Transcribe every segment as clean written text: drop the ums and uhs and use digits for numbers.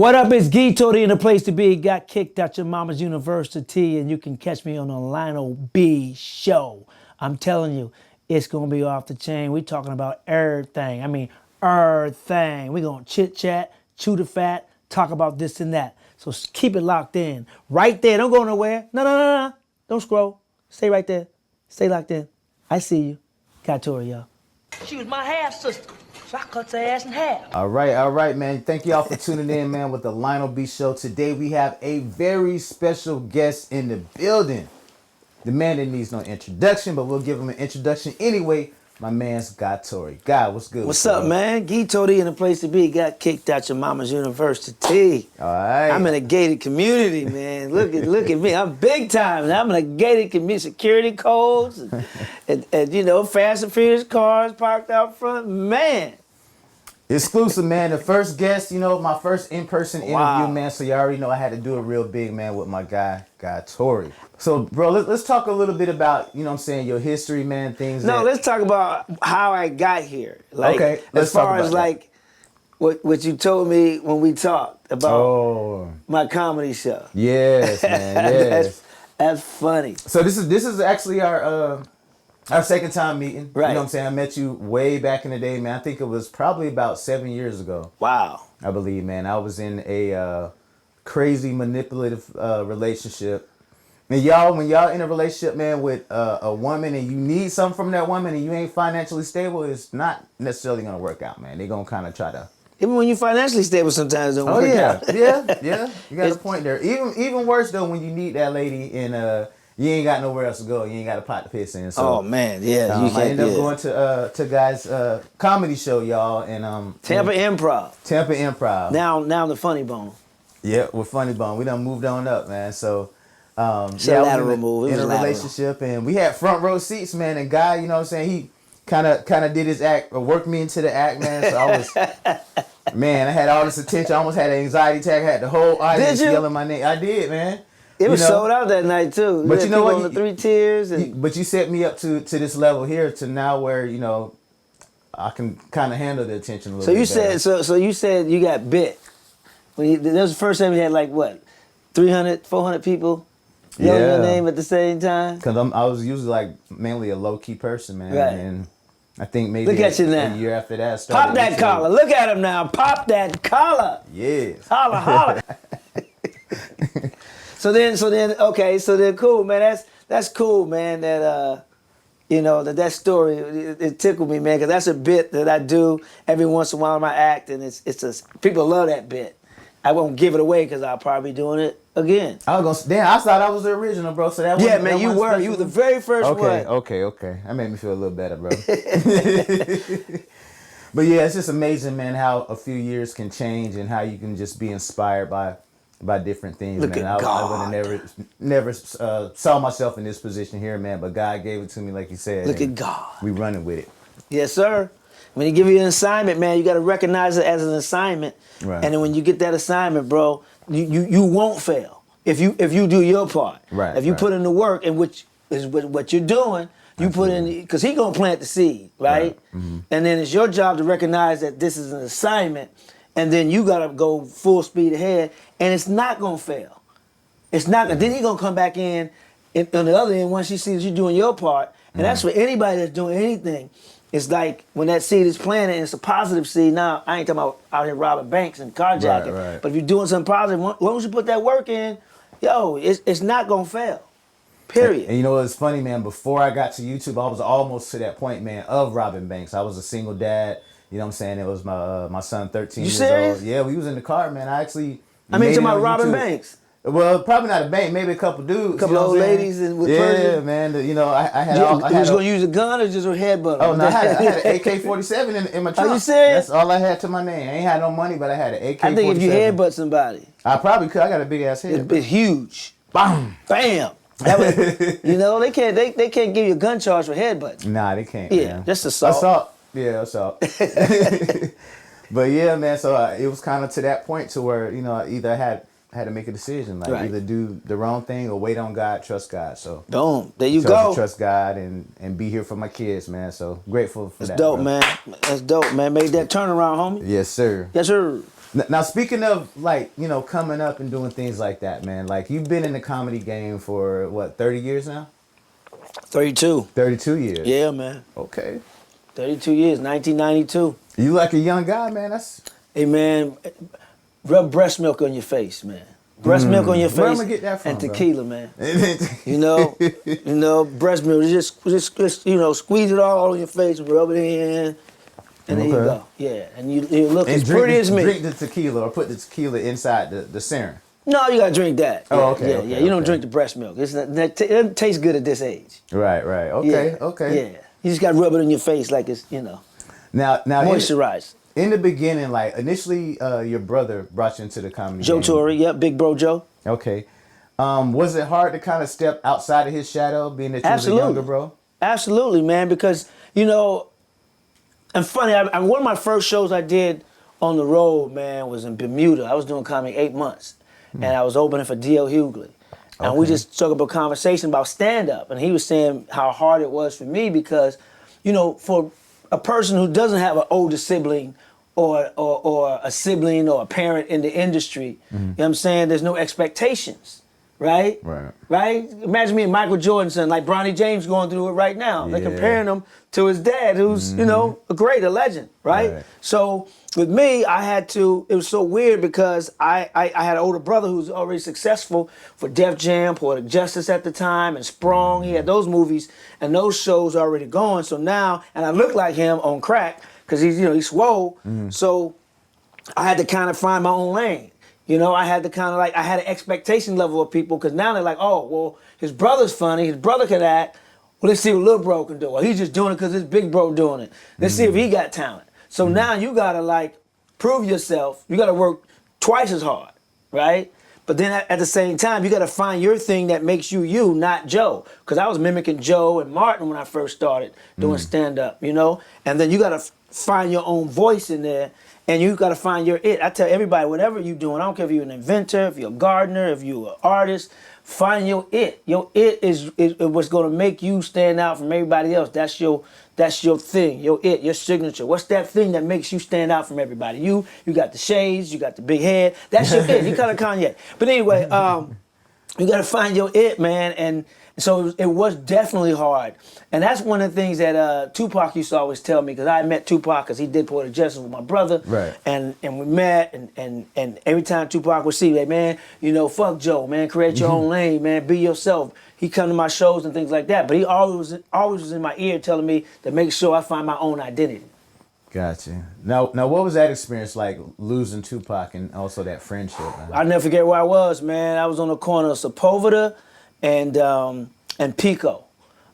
What up? It's Guy Torry in the place to be. Got kicked out your mama's university, and you can catch me on the Lionel B show. I'm telling you, it's gonna be off the chain. We talking about everything. I mean, everything. We gonna chit chat, chew the fat, talk about this and that. So keep it locked in. Right there. Don't go nowhere. No. Don't scroll. Stay right there. Stay locked in. I see you. Guy Torry, y'all. She was my half sister. So I cut her ass in half. All right, man. Thank y'all for tuning in, man, with the Lionel B Show. Today we have a very special guest in the building. The man that needs no introduction, but we'll give him an introduction anyway. My man's Guy Torry. Guy, what's good? What's up, man? Guy Torry in the place to be. Got kicked out your mama's university. All right. I'm in a gated community, man. Look at me. I'm big time. I'm in a gated community. Security codes and you know, fast and furious cars parked out front. Man. Exclusive, man. The first guest, you know, my first in-person Wow. interview, man. So you already know I had to do it real big, man, with my guy, Guy Torry. So, bro, let's talk a little bit about, you know what I'm saying, your history, man, things No, that... let's talk about how I got here. Like, Okay, let's as far talk about as that. like what you told me when we talked about my comedy show. Yes, man, yes. That's funny. So this is actually our second time meeting. Right. You know what I'm saying? I met you way back in the day, man. I think it was probably about 7 years ago. Wow. I believe, man. I was in a crazy manipulative relationship. And when y'all in a relationship, man, with a woman and you need something from that woman and you ain't financially stable, it's not necessarily gonna work out, man. They gonna kind of try to. Even when you financially stable, sometimes it don't Oh work yeah, out. yeah. You got a point there. Even worse though, when you need that lady and you ain't got nowhere else to go. You ain't got a pot to piss in. So, Oh man, yeah. I ended up going to Guy's comedy show, y'all, and Tampa Improv. Tampa Improv. Now the Funny Bone. Yeah, with Funny Bone, we done moved on up, man. So, a lateral move. It in was a lateral. relationship, and we had front row seats, man. And Guy, you know what I'm saying, he kind of did his act, or worked me into the act, man. So I was, man, I had all this attention. I almost had an anxiety attack. I had the whole audience yelling my name. I did, man. It was sold out that night too. But you know what? On the 3 tiers. And... But you set me up to this level here to now where, you know, I can kind of handle the attention a little bit better. So you said you got bit. That was the first time you had like what, 300, 400 people yelling your name at the same time? Because I was usually like mainly a low key person, man. Right. And I think maybe Look at you now. a year after that, I started Pop that collar. Look at him now. Pop that collar. Yes. Holla. So then cool, man. That's cool, man. That you know, that story it tickled me, man, because that's a bit that I do every once in a while in my act, and people love that bit. I won't give it away because I'll probably be doing it again. I thought I was the original, bro. So that Yeah, wasn't- man, that you wasn't were. special? You were the very first one. Okay. That made me feel a little better, bro. But yeah, it's just amazing, man, how a few years can change and how you can just be inspired by different things, Look man. at God. I would have never saw myself in this position here, man. But God gave it to me, like you said. Look and at God. We running with it. Yes, sir. When he give you an assignment, man, you got to recognize it as an assignment. Right. And then when you get that assignment, bro, you won't fail if you do your part. Right. If you put in the work, and which is what you're doing, you put in, because he gonna plant the seed, right? Mm-hmm. And then it's your job to recognize that this is an assignment, and then you gotta go full speed ahead, and it's not gonna fail. It's not. Then he gonna come back in on the other end once he sees you doing your part, and that's for anybody that's doing anything. It's like when that seed is planted and it's a positive seed. Now, I ain't talking about out here robbing banks and carjacking. Right. But if you're doing something positive, as long as you put that work in, yo, it's not going to fail. Period. And you know what's funny, man? Before I got to YouTube, I was almost to that point, man, of robbing banks. I was a single dad. You know what I'm saying? It was my son, 13 years serious? old. Yeah, we was in the car, man. I mean, made talking it about on robbing YouTube. banks. Well, probably not a bank. Maybe a couple dudes. A couple you know old what I'm saying? ladies with yeah, Persian? man. You know, I had You all. I had was going to use a gun or just a headbutt? Oh no, I had an AK-47 in my trunk. Are you serious? That's all I had to my name. I ain't had no money, but I had an AK-47. I think if you headbutt somebody, I probably could. I got a big ass head. it's huge. Bam. Bam. That was, you know, they can't give you a gun charge for headbutt. Nah, they can't. Yeah, man. just assault. Assault. Yeah, assault. But yeah, man. So it was kind of to that point to where, you know, I either had to make a decision, like either do the wrong thing or wait on God, trust God. So boom, there you chose go. to trust God and be here for my kids, man. So grateful for That's that. dope, bro. man. That's dope, man. Made that turnaround, homie. Yes, sir. Yes, sir. Now, speaking of like, coming up and doing things like that, man, like you've been in the comedy game for what, 30 years now? 32. 32 years. Yeah, man. Okay. 32 years, 1992. You like a young guy, man. That's Hey, man, rub breast milk on your face, man. Breast milk on your face where I'ma get that from, and bro? tequila, man. Breast milk. Just squeeze it all on your face and rub it in, and there you Okay. go. Yeah, and you look And as pretty as me. drink the tequila or put the tequila inside the serum. No, you gotta drink that. Oh, Yeah, okay, Yeah, okay, yeah. You don't okay. drink the breast milk. It doesn't taste good at this age. Right. Okay. Yeah, Okay. Yeah, you just gotta rub it on your face like it's Now, moisturized. in the beginning, like initially, your brother brought you into the comedy Joe game. Torry, yep, Big Bro Joe. Okay. Was it hard to kind of step outside of his shadow, being that you was a younger bro? Absolutely, man, because, and funny, one of my first shows I did on the road, man, was in Bermuda. I was doing comedy 8 months, and I was opening for D.L. Hughley. And we just took up a conversation about stand-up, and he was saying how hard it was for me because, for a person who doesn't have an older sibling or a sibling or a parent in the industry, you know what I'm saying, there's no expectations. Right? Right? Imagine me and Michael Jordan's son, like Bronny James going through it right now. They're comparing him to his dad, who's, a legend, right? So with me, it was so weird because I had an older brother who's already successful for Def Jam, Poetic Justice at the time, and Sprung. He had those movies and those shows already going. So now, and I look like him on crack because he's swole. So I had to kind of find my own lane. I had to kind of I had an expectation level of people because now they're like, oh, well, his brother's funny, his brother can act. Well, let's see what little bro can do. Well, he's just doing it because his big bro doing it. Let's see if he got talent. So now you gotta prove yourself. You gotta work twice as hard, right? But then at the same time, you gotta find your thing that makes you, not Joe. Because I was mimicking Joe and Martin when I first started doing stand-up, And then you gotta find your own voice in there. And you gotta find your it. I tell everybody, whatever you're doing, I don't care if you're an inventor, if you're a gardener, if you're an artist, find your it. Your it is what's gonna make you stand out from everybody else. That's your thing, your it, your signature. What's that thing that makes you stand out from everybody? You got the shades, you got the big head. That's your it. You kind of Kanye. But anyway, you gotta find your it, man. And so it was definitely hard. And that's one of the things that Tupac used to always tell me, because I met Tupac because he did Poetic Justice with my brother. Right. And we met, and every time Tupac would see, like, man, fuck Joe, man, create your own lane, man, be yourself. He come to my shows and things like that. But he always was in my ear telling me to make sure I find my own identity. Gotcha. Now, what was that experience like, losing Tupac and also that friendship, man? I'll never forget where I was, man. I was on the corner of Sepulveda and Pico.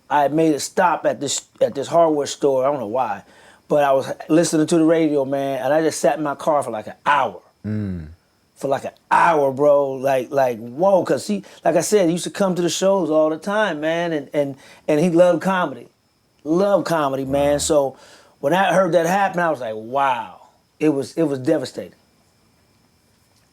I had made a stop at this hardware store. I don't know why, but I was listening to the radio, man, and I just sat in my car for like an hour. For like an hour, bro. Like whoa, cause he, like I said, he used to come to the shows all the time, man, and he loved comedy, man. So when I heard that happen, I was like, wow, it was devastating.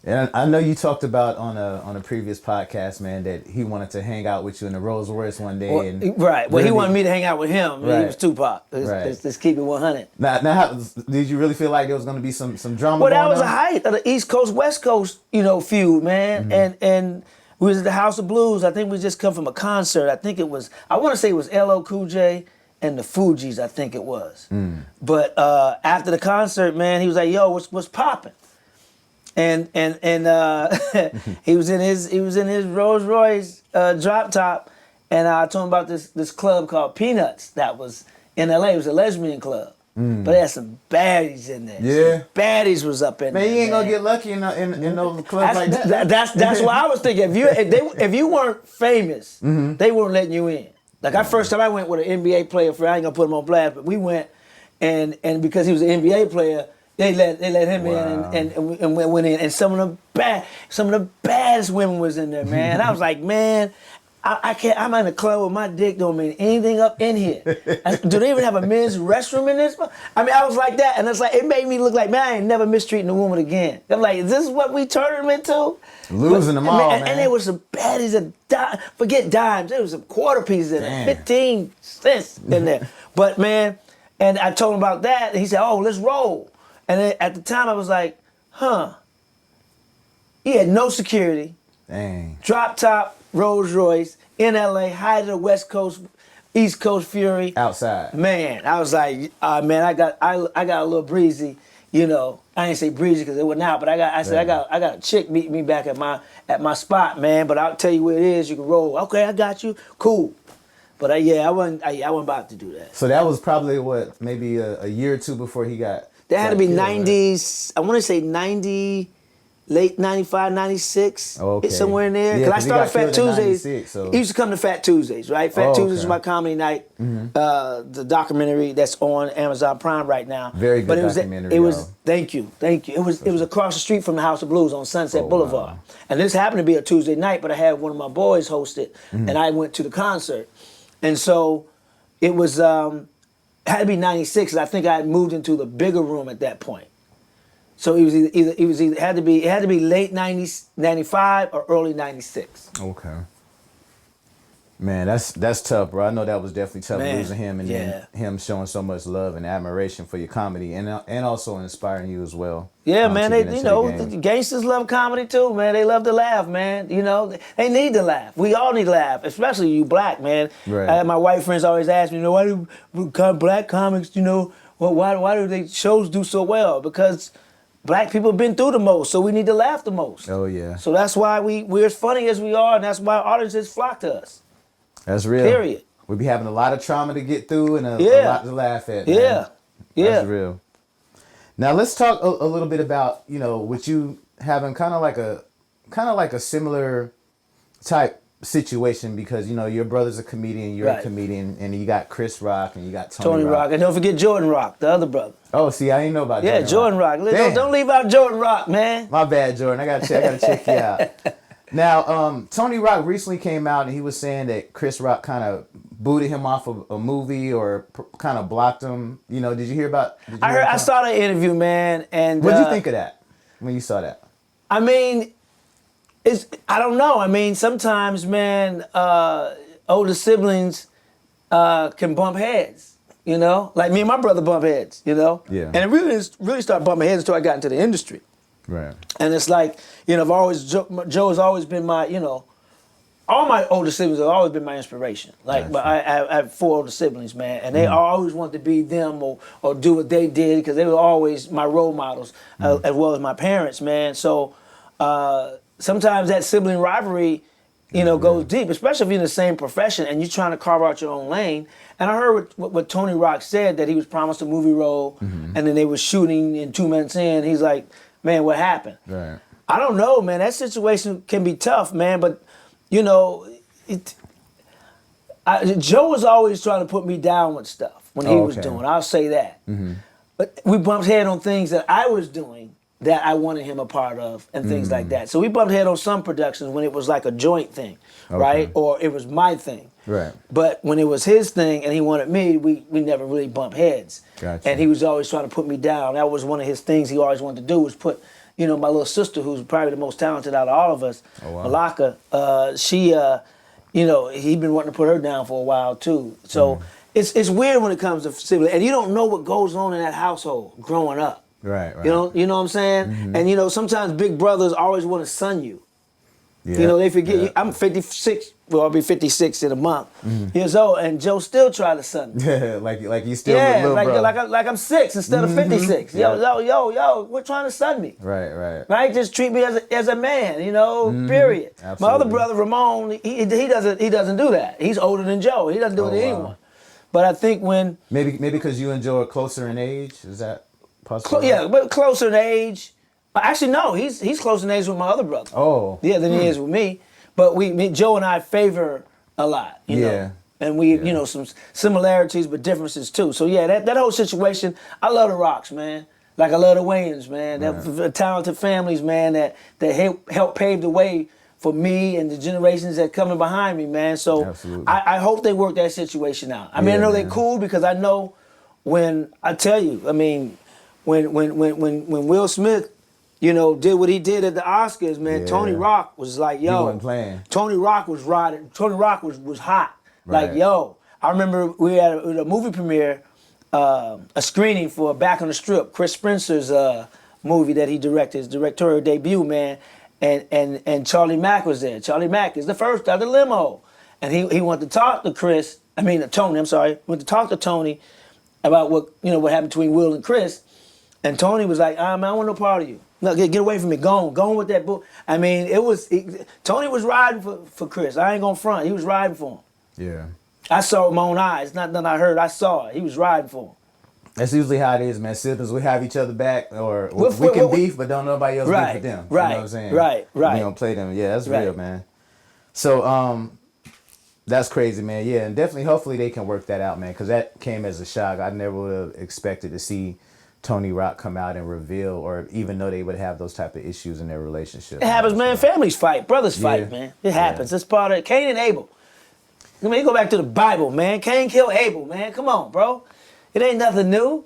And I know you talked about on a previous podcast, man, that he wanted to hang out with you in the Rolls Royce one day. Well, right. Well, he wanted me to hang out with him. Right. He was Tupac. Let's keep it 100. Now, did you really feel like there was going to be some drama? Well, that going was on? a height of the East Coast West Coast, feud, man. And we was at the House of Blues. I think we just come from a concert. I want to say it was LL Cool J and the Fugees. I think it was. But after the concert, man, he was like, "Yo, what's popping?" And he was in his Rolls Royce drop top, and I told him about this club called Peanuts that was in LA. It was a lesbian club, but they had some baddies in there. Yeah, some baddies was up in there. Man, you ain't gonna get lucky in those clubs like that. That's what I was thinking. If you weren't famous, they weren't letting you in. Like first time I went with an NBA player. I ain't gonna put him on blast, but we went, and because he was an NBA player. They let him in and went in, and some of the baddest women was in there, man. And I was like, man, I can't. I'm in a club with my dick don't mean anything up in here. Do they even have a men's restroom in this? I mean, I was like that, and it's like it made me look like, man, I ain't never mistreating a woman again. I'm like, is this what we turned them into? Losing them all, man. And there was some baddies forget dimes. There was some quarter pieces in there, 15 cents in there. But man, and I told him about that, and he said, oh, let's roll. And then at the time, I was like, He had no security. Dang. Drop top Rolls Royce in LA, height of the West Coast, East Coast Fury. Outside. Man, I was like, man, I got a little breezy. You know, I ain't say breezy because it wasn't out, but I got a chick meeting me back at my spot, man. But I'll tell you where it is. You can roll. Okay, I got you. Cool. But I wasn't about to do that. So that was probably what, maybe a year or two before he got. That had to be killed, 90s. Right? I want to say 90. Late 95, 96, okay. Somewhere in there. Yeah, Because I started Fat Tuesdays. So. He used to come to Fat Tuesdays, right? Fat Tuesdays was my comedy night. The documentary that's on Amazon Prime right now. Very good documentary. It was. Thank you. It was across the street from the House of Blues on Sunset Boulevard. Wow. And this happened to be a Tuesday night, but I had one of my boys host it, and I went to the concert. And so it was had to be 96, and I think I had moved into the bigger room at that point. So it had to be late 90s, 95 or early 96. Okay. Man, that's tough, bro. I know that was definitely tough losing him and then him showing so much love and admiration for your comedy and also inspiring you as well. Yeah, man. The gangsters love comedy too, man. They love to laugh, man. You know, they need to laugh. We all need to laugh, especially you black, man. Right. My white friends always ask me, why do black comics, why do they shows do so well? Because black people have been through the most, so we need to laugh the most. Oh, yeah. So that's why we're as funny as we are, and that's why audiences flock to us. That's real. Period. We be having a lot of trauma to get through and a lot to laugh at, man. Yeah. That's real. Now let's talk a little bit about, with you having kind of like a similar type situation because, your brother's a comedian, you're a comedian, and you got Chris Rock and you got Tony Rock. And don't forget Jordan Rock, the other brother. Oh, see, I didn't know about Jordan. Yeah, Jordan Rock. Don't leave out Jordan Rock, man. My bad, Jordan. I gotta check you out. Now, Tony Rock recently came out and he was saying that Chris Rock kind of booted him off of a movie or kind of blocked him. Did you hear about? I saw that interview, man. And what'd you think of that when you saw that? I mean, I don't know. I mean, sometimes, man, older siblings can bump heads. Like me and my brother bump heads. Yeah. And it really started bumping heads until I got into the industry. Right. And it's like, Joe has always been my, all my older siblings have always been my inspiration. Like, but I have 4 older siblings, man, and they always wanted to be them or do what they did because they were always my role models as well as my parents, man. So sometimes that sibling rivalry, goes deep, especially if you're in the same profession and you're trying to carve out your own lane. And I heard what Tony Rock said, that he was promised a movie role, and then they were shooting, and 2 months in, he's like, man, what happened? Right. I don't know, man. That situation can be tough, man. But, Joe was always trying to put me down with stuff when he was doing. I'll say that. But we bumped head on things that I was doing that I wanted him a part of and things like that. So we bumped head on some productions when it was like a joint thing, right? Or it was my thing. Right. But when it was his thing and he wanted me, we never really bumped heads. Gotcha. And he was always trying to put me down. That was one of his things he always wanted to do, was put, my little sister, who's probably the most talented out of all of us, Malaka, he'd been wanting to put her down for a while too. So it's weird when it comes to siblings. And you don't know what goes on in that household growing up. Right. You know what I'm saying? And sometimes big brothers always want to son you. Yeah. They forget. I'm 56. Well, I'll be 56 in a month. Years old, and Joe still try to son me. Yeah, like you still little like, bro. like I'm 6 instead of 56. Yo, we're trying to son me. Right. Just treat me as a man. Period. Absolutely. My other brother Ramon, he doesn't do that. He's older than Joe. He doesn't do it to anyone. But I think when maybe because you and Joe are closer in age, is that possible? Yeah, but closer in age. Actually, no, he's closer in age with my other brother. Oh. Yeah, than he is with me. But Joe and I favor a lot, you know. And we, some similarities but differences too. So yeah, that whole situation, I love the Rocks, man. Like I love the Wayans, man. They're talented families, man, that help pave the way for me and the generations that coming behind me, man. So I hope they work that situation out. I mean, I know they're cool because I know when I tell you, I mean, when Will Smith, did what he did at the Oscars, man. Yeah. Tony Rock was like, yo. He wasn't playing. Tony Rock was riding. Tony Rock was hot. Right. Like, yo. I remember we had a movie premiere, a screening for Back on the Strip, Chris Spencer's movie that he directed, his directorial debut, man. And Charlie Mack was there. Charlie Mack is the first out of the limo. And he went to talk to Tony, I'm sorry, went to talk to Tony about what happened between Will and Chris. And Tony was like, man, I want no part of you. No, get away from me. Go on with that book. I mean, Tony was riding for Chris. I ain't gonna front. He was riding for him. Yeah. I saw it with my own eyes. Not that I heard. I saw it. He was riding for him. That's usually how it is, man. Siblings, we have each other back, or we can beef, but don't nobody else beef with them. Right. You know what I'm saying? Right. We don't play them. Yeah, that's real, man. So, that's crazy, man. Yeah, and definitely, hopefully they can work that out, man, because that came as a shock. I never would have expected to see Tony Rock come out and reveal, or even know they would have those type of issues in their relationship. It happens, man. Families fight. Brothers fight, man. It happens. It's part of it. Cain and Abel. I mean, you go back to the Bible, man. Cain killed Abel, man. Come on, bro. It ain't nothing new.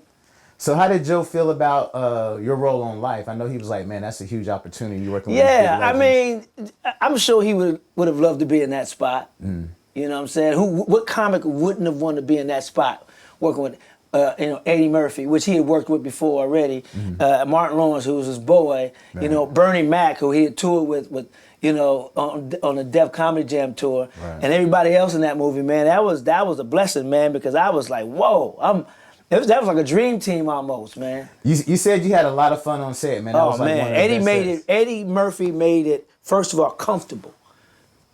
So how did Joe feel about your role on Life? I know he was like, man, that's a huge opportunity. You working with these big legends. I mean, I'm sure he would have loved to be in that spot. You know what I'm saying? What comic wouldn't have wanted to be in that spot working with Eddie Murphy, which he had worked with before already, Martin Lawrence, who was his boy, Right. Bernie Mac, who he had toured with on the Def Comedy Jam tour, Right. and everybody else in that movie, man. That was a blessing, man, because I was like, whoa, that was like a dream team almost, man. You said you had a lot of fun on set, man. That was like one of the best sets. Eddie Murphy made it, first of all, comfortable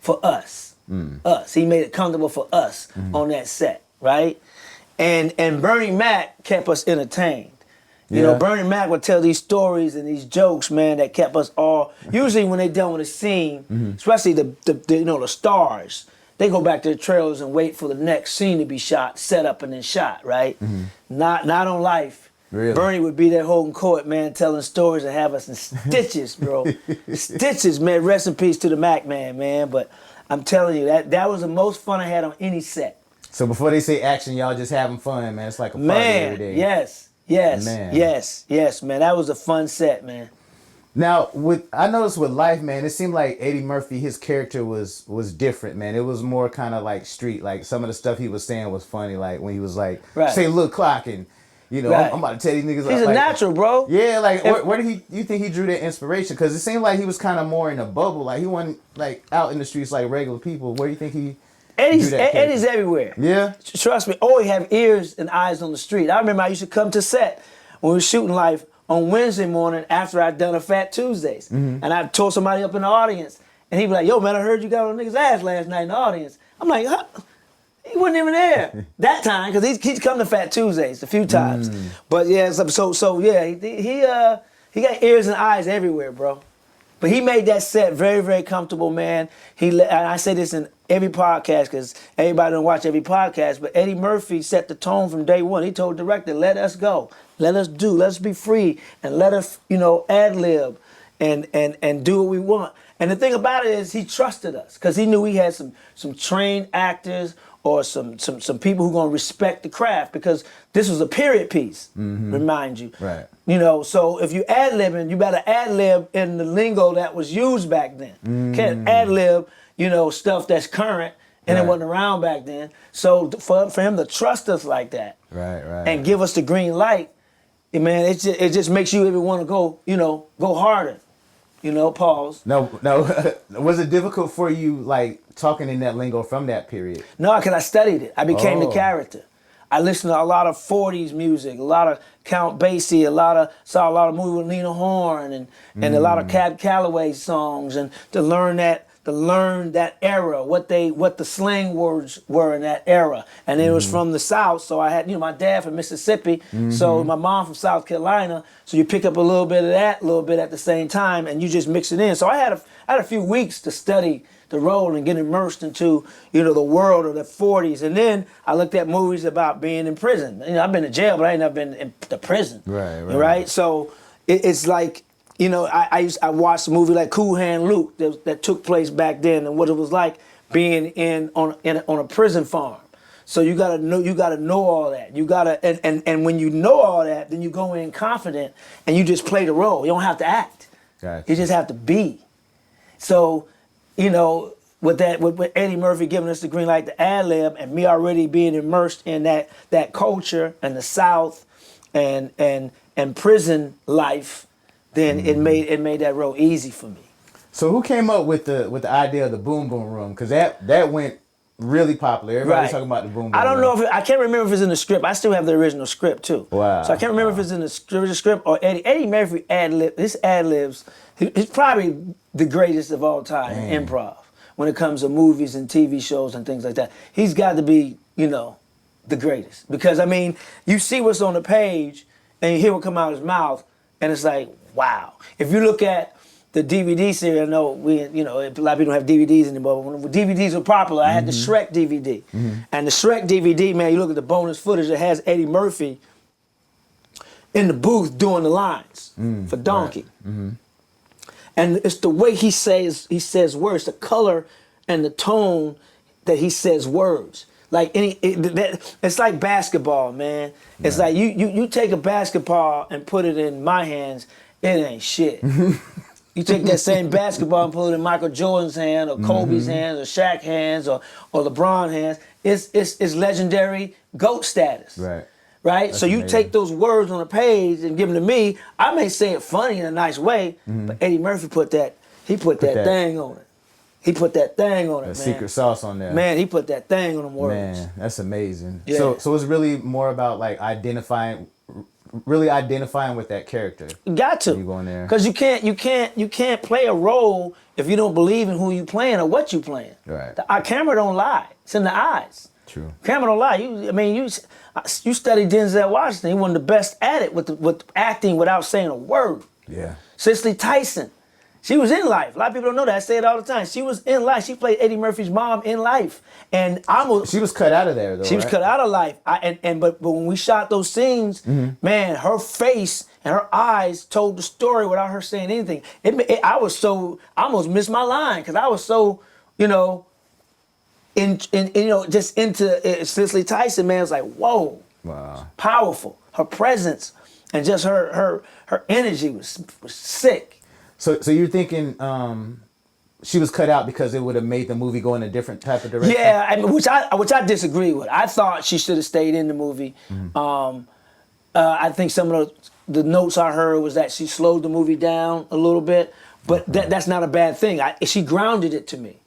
for us. He made it comfortable for us on that set, right? And Bernie Mac kept us entertained. You know, Bernie Mac would tell these stories and these jokes, man, that kept us all. Usually, when they done with a scene, especially the stars, they go back to the trailers and wait for the next scene to be shot, set up, and then shot, right? Not on Life. Really? Bernie would be there holding court, man, telling stories and have us in stitches, bro. Stitches, man. Rest in peace to the Mac man. But I'm telling you, that was the most fun I had on any set. So before they say action, y'all just having fun, man. It's like a party every day. Yes, man. That was a fun set, man. Now, I noticed with Life, man, it seemed like Eddie Murphy, his character was different, man. It was more kind of like street. Like some of the stuff he was saying was funny. Like when he was like, say, look, clock, and I'm about to tell these niggas. He's a natural, bro. Yeah, like where did you think he drew that inspiration? Because it seemed like he was kind of more in a bubble. Like he wasn't like out in the streets like regular people. Where do you think he? Eddie's everywhere. Yeah. Trust me. Oh, he have ears and eyes on the street. I remember I used to come to set when we were shooting Life on Wednesday morning after I'd done a Fat Tuesdays. And I'd tore somebody up in the audience. And he'd be like, yo, man, I heard you got on a nigga's ass last night in the audience. I'm like, huh? He wasn't even there that time, because he's come to Fat Tuesdays a few times. But yeah, so yeah, he got ears and eyes everywhere, bro. But he made that set very, very comfortable, man. And I say this in every podcast, because everybody don't watch every podcast, but Eddie Murphy set the tone from day one. He told the director, let us go. Let us do. Let us be free. And let us, ad-lib and do what we want. And the thing about it is he trusted us, because he knew we had some trained actors or some people who going to respect the craft, because this was a period piece, remind you. Right. So if you ad-libbing, you better ad-lib in the lingo that was used back then. Can't ad-lib, stuff that's current and it wasn't around back then. So for him to trust us like that, right, and give us the green light, man, it just makes you even want to go harder. Pause. No. Was it difficult for you, like, talking in that lingo from that period? No, because I studied it. I became the character. I listened to a lot of 40s music, a lot of Count Basie, saw a lot of movies with Lena Horne and a lot of Cab Calloway songs, and to learn that era, what the slang words were in that era. And it was from the South, so I had, my dad from Mississippi, so my mom from South Carolina, so you pick up a little bit of that, a little bit at the same time, and you just mix it in. So I had a few weeks to study the role and get immersed into, the world of the 40s. And then I looked at movies about being in prison. I've been to jail, but I ain't never been in the prison. Right? So it's like, I watched a movie like Cool Hand Luke that took place back then, and what it was like being on a prison farm. So you gotta know all that. You gotta and when you know all that, then you go in confident and you just play the role. You don't have to act. Gotcha. You just have to be. So, with Eddie Murphy giving us the green light to ad-lib, and me already being immersed in that culture and the South and prison life, then it made that road easy for me. So who came up with the idea of the Boom Boom Room? Because that went really popular. Everybody's talking about the Boom Boom I don't Room. know I can't remember if it's in the script. I still have the original script too. Wow. So I can't remember if it's in the original script or Eddie Murphy his ad libs. He's probably the greatest of all time in improv when it comes to movies and TV shows and things like that. He's got to be, the greatest. Because I mean, you see what's on the page and you hear what come out of his mouth, and it's like, wow. If you look at the DVD series, I know a lot of people don't have DVDs anymore, but when DVDs were popular, I had the Shrek DVD. And the Shrek DVD, man, you look at the bonus footage, it has Eddie Murphy in the booth doing the lines for Donkey. Right. And it's the way he says words, the color and the tone that he says words. Like it's like basketball, man. It's like you take a basketball and put it in my hands, it ain't shit. You take that same basketball and put it in Michael Jordan's hand or Kobe's hands or Shaq's hands or LeBron's hands, it's legendary GOAT status. Right. Right? So you amazing. take those words on a page and give them to me. I may say it funny in a nice way, but Eddie Murphy put that thing on it. He put that thing on it, man. Secret sauce on there. Man, he put that thing on them words. Man, that's amazing. Yeah. So it's really more about like identifying with that character. You got to. You go in there. Because you can't play a role if you don't believe in who you playing or what you playing. Right. Our camera don't lie. It's in the eyes. True. Camera don't lie. You studied Denzel Washington. He one of the best at it with acting without saying a word. Yeah. Cicely Tyson. She was in life. A lot of people don't know that. I say it all the time. She was in life. She played Eddie Murphy's mom in life. And She was cut out of there though. She was cut out of life. But when we shot those scenes, man, her face and her eyes told the story without her saying anything. I almost missed my line because I was so, just into Cicely Tyson, man. It's like, whoa. Wow. Powerful. Her presence and just her energy was sick. So you're thinking she was cut out because it would have made the movie go in a different type of direction? Yeah, which I disagree with. I thought she should have stayed in the movie. I think some of the notes I heard was that she slowed the movie down a little bit, but that's not a bad thing. She grounded it to me,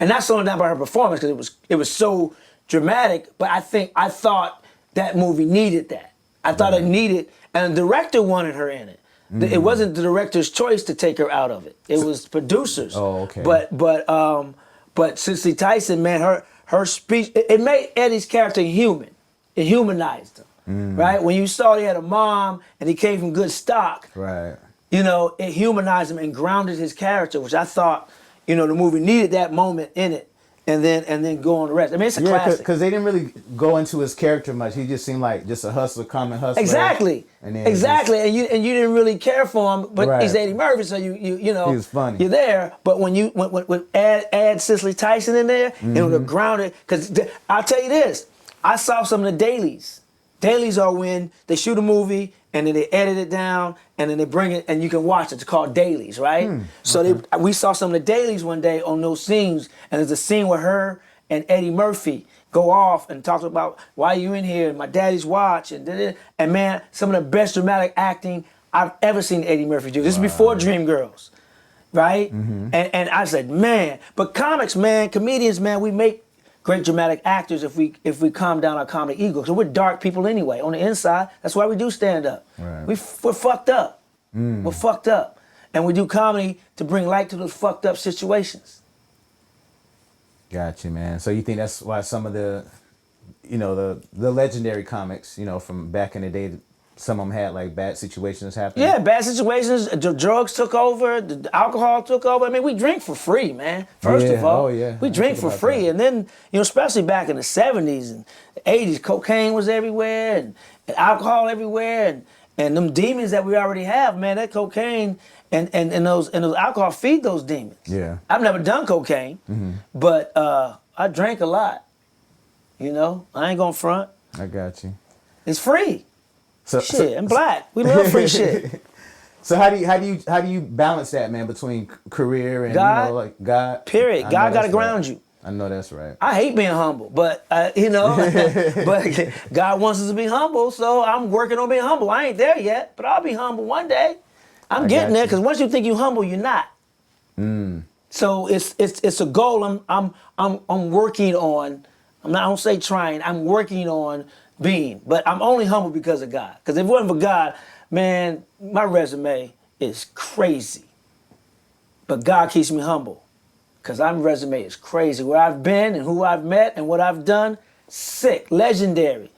and not slowing down by her performance because it was so dramatic. But I thought that movie needed that. I thought it needed, and the director wanted her in it. It wasn't the director's choice to take her out of it. It was producers. Oh, okay. But Cicely Tyson, man, her speech, it made Eddie's character human. It humanized him, right? When you saw he had a mom and he came from good stock, Right. It humanized him and grounded his character, which I thought, the movie needed that moment in it. And then go on the rest. I mean, it's a classic. Because they didn't really go into his character much. He just seemed like just a common hustler. Exactly. And then and you didn't really care for him, but Right. he's Eddie Murphy, so he was funny. You're there, but when you add Cicely Tyson in there, it would have grounded. Because I'll tell you this, I saw some of the dailies. Dailies are when they shoot a movie and then they edit it down and then they bring it and you can watch it. It's called dailies, right? So we saw some of the dailies one day on those scenes, and there's a scene where her and Eddie Murphy go off and talk about why you in here and my daddy's watch and man, some of the best dramatic acting I've ever seen Eddie Murphy do. This is before Dreamgirls, right? And I said, man, but comics, man, comedians, man, we make great dramatic actors if we calm down our comedy ego. So we're dark people anyway. On the inside, that's why we do stand up. Right. We're fucked up. We're fucked up. And we do comedy to bring light to those fucked up situations. Got you, man. So you think that's why some of the legendary comics, from back in the day, some of them had like bad situations happen? Yeah, bad situations. The drugs took over. The alcohol took over. I mean, we drink for free, man. First of all, we drink for free. And then, especially back in the 70s and the 80s, cocaine was everywhere and alcohol everywhere. And them demons that we already have, man, that cocaine and those alcohol feed those demons. Yeah. I've never done cocaine, but I drank a lot. I ain't gonna front. I got you. It's free. So I'm black. We love free shit. So how do you balance that, man, between career and God, God? Period. God got to ground you. I know that's right. I hate being humble, but but God wants us to be humble, so I'm working on being humble. I ain't there yet, but I'll be humble one day. I'm getting there because once you think you humble, you're not. So it's a goal I'm working on. I don't say trying. I'm working on being, but I'm only humble because of God. Because if it wasn't for God, man, my resume is crazy. But God keeps me humble. Because my resume is crazy. Where I've been and who I've met and what I've done, sick, legendary.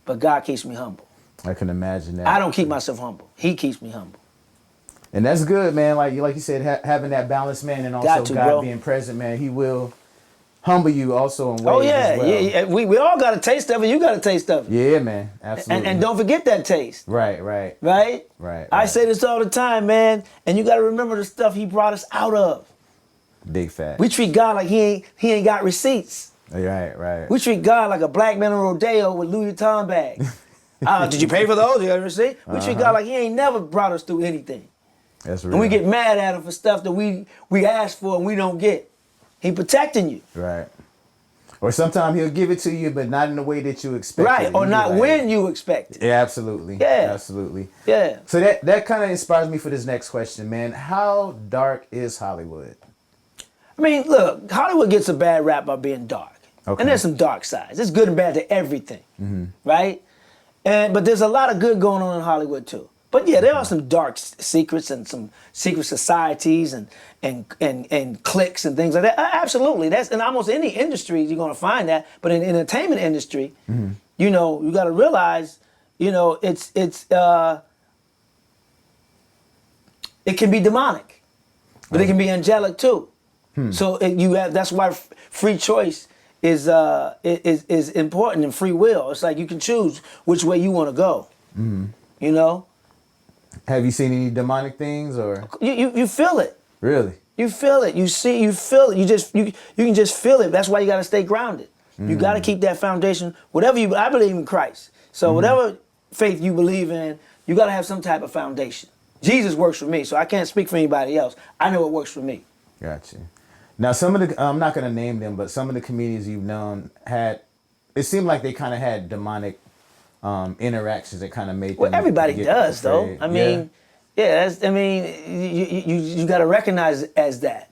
But God keeps me humble. I can imagine that. I don't keep myself humble. He keeps me humble. And that's good, man. Like you said, having that balance, man, and also God bro. being present, man. He will humble you also in ways Oh, yeah. as well. Yeah. We all got a taste of it. You got a taste of it. Yeah, man. Absolutely. And don't forget that taste. Right. Right? I Right. say this all the time, man. And you got to remember the stuff he brought us out of. Big fact. We treat God like he ain't got receipts. Right. We treat God like a black man on rodeo with Louis Vuitton bag. Did you pay for those? You got a receipt? We treat God like he ain't never brought us through anything. That's real. And we get mad at him for stuff that we ask for and we don't get. He protecting you. Right. Or sometimes he'll give it to you, but not in the way that you expect. Right, or not when you expect it. Yeah, absolutely. Yeah. Absolutely. Yeah. So that kind of inspires me for this next question, man. How dark is Hollywood? I mean, look, Hollywood gets a bad rap by being dark. Okay. And there's some dark sides. It's good and bad to everything. Right? But there's a lot of good going on in Hollywood too. But yeah, there are some dark secrets and some secret societies and cliques and things like that. Absolutely, that's in almost any industry you're gonna find that. But in the entertainment industry, you know, you got to realize, you know, it can be demonic, but it can be angelic too. So that's why free choice is important and free will. It's like you can choose which way you want to go. You know. Have you seen any demonic things or? You feel it. Really? You feel it. You feel it. You can just feel it. That's why you got to stay grounded. You got to keep that foundation. I believe in Christ. So whatever faith you believe in, you got to have some type of foundation. Jesus works for me, so I can't speak for anybody else. I know what works for me. Gotcha. Now, some of the, I'm not going to name them, but some of the comedians you've known it seemed like they kind of had demonic interactions that kind of made them. Well, everybody does, though. afraid. I mean, you got to recognize it as that.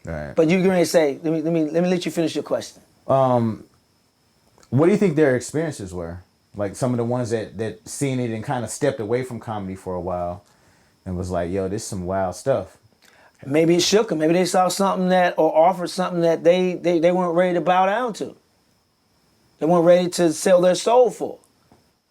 Right. But you're going to say, let me let you finish your question. What do you think their experiences were? Like some of the ones that seen it and kind of stepped away from comedy for a while and was like, yo, this is some wild stuff. Maybe it shook them. Maybe they saw something or offered something that they weren't ready to bow down to. They weren't ready to sell their soul for.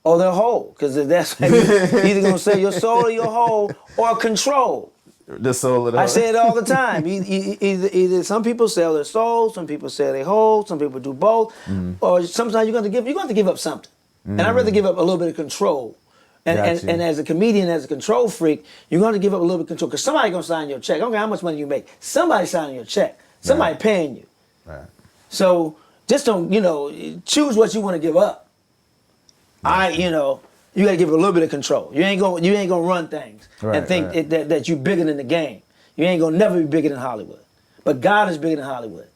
Or their whole. Because that's you're either going to sell your soul or your whole or control. The soul of the whole. I say it all the time. Either some people sell their soul, some people sell their whole, some people do both. Or sometimes you're going to give up something. And I'd rather give up a little bit of control. And as a comedian, as a control freak, you're going to give up a little bit of control because somebody's going to sign your check. I don't care how much money you make. Somebody's signing your check. Somebody paying you. Right. So just don't, choose what you want to give up. You got to give it a little bit of control. You ain't gonna run things and think that you're bigger than the game. You ain't gonna never be bigger than Hollywood. But God is bigger than Hollywood.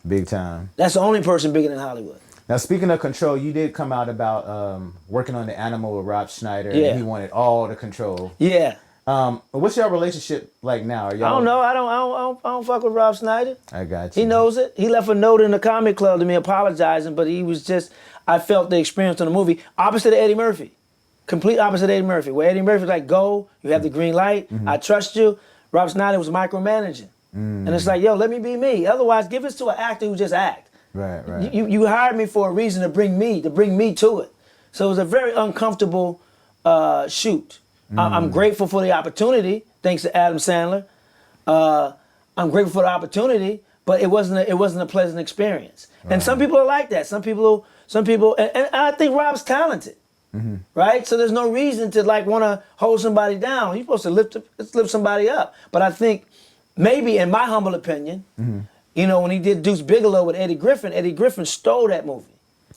Big time. That's the only person bigger than Hollywood. Now, speaking of control, you did come out about working on The Animal with Rob Schneider. Yeah. And he wanted all the control. Yeah. What's your relationship like now? Are y'all... I don't know. I don't fuck with Rob Schneider. I got you. He knows it. He left a note in the comedy club to me apologizing, but he was just, I felt the experience on the movie opposite of Eddie Murphy. Complete opposite of Eddie Murphy. Where Eddie Murphy's like, go, you have the green light, I trust you. Rob Schneider was micromanaging. And it's like, yo, let me be me. Otherwise, give it to an actor who just act. Right. You hired me for a reason to bring me to it. So it was a very uncomfortable shoot. I'm grateful for the opportunity, thanks to Adam Sandler. I'm grateful for the opportunity, but it wasn't a pleasant experience. Right. And some people are like that. Some people, and I think Rob's talented, right? So there's no reason to want to hold somebody down. You're supposed to lift somebody up. But I think maybe, in my humble opinion, when he did Deuce Bigalow with Eddie Griffin stole that movie.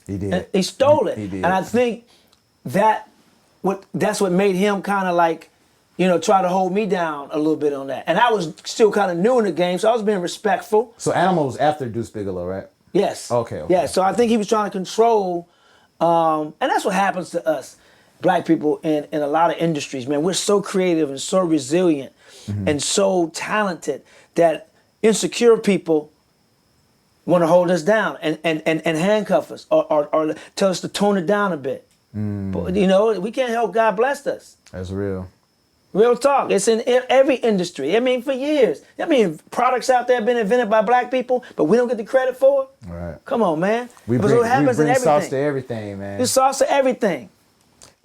He did. And he stole it. He did. And I think that's what made him kind of try to hold me down a little bit on that. And I was still kind of new in the game, so I was being respectful. So Animal was after Deuce Bigalow, right? Yes. Okay. Yeah, so I think he was trying to control, and that's what happens to us. black people in a lot of industries, man. We're so creative and so resilient and so talented that insecure people want to hold us down and handcuff us or tell us to tone it down a bit. But, you know, we can't help God blessed us. That's real. Real talk. It's in every industry. I mean, for years. I mean, products out there have been invented by black people, but we don't get the credit for it. Right. Come on, man. We But bring, what happens we bring in sauce everything. to everything, man. It's sauce to everything.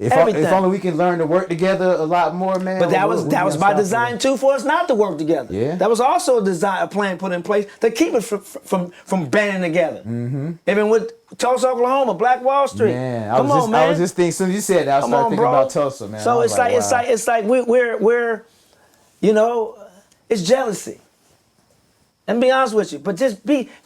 If only we can learn to work together a lot more, man. But that was by design too for us not to work together. Yeah. That was also a plan put in place to keep us from banding together. Mm-hmm. Even with Tulsa, Oklahoma, Black Wall Street. Man, Come on, man. I was just thinking. As soon as you said that, I started thinking about Tulsa, man. So it's like we're you know, it's jealousy. And be honest with you, but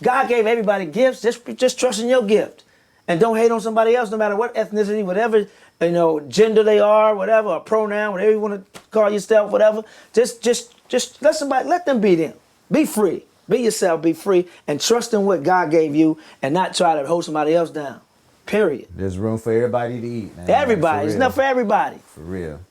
God gave everybody gifts. Just trust in your gift, and don't hate on somebody else, no matter what ethnicity, whatever, you know, gender they are, whatever, a pronoun, whatever you want to call yourself, whatever. Just let them be them. Be free. Be yourself. Be free, and trust in what God gave you, and not try to hold somebody else down. Period. There's room for everybody to eat, man. Everybody. It's enough for everybody. For real.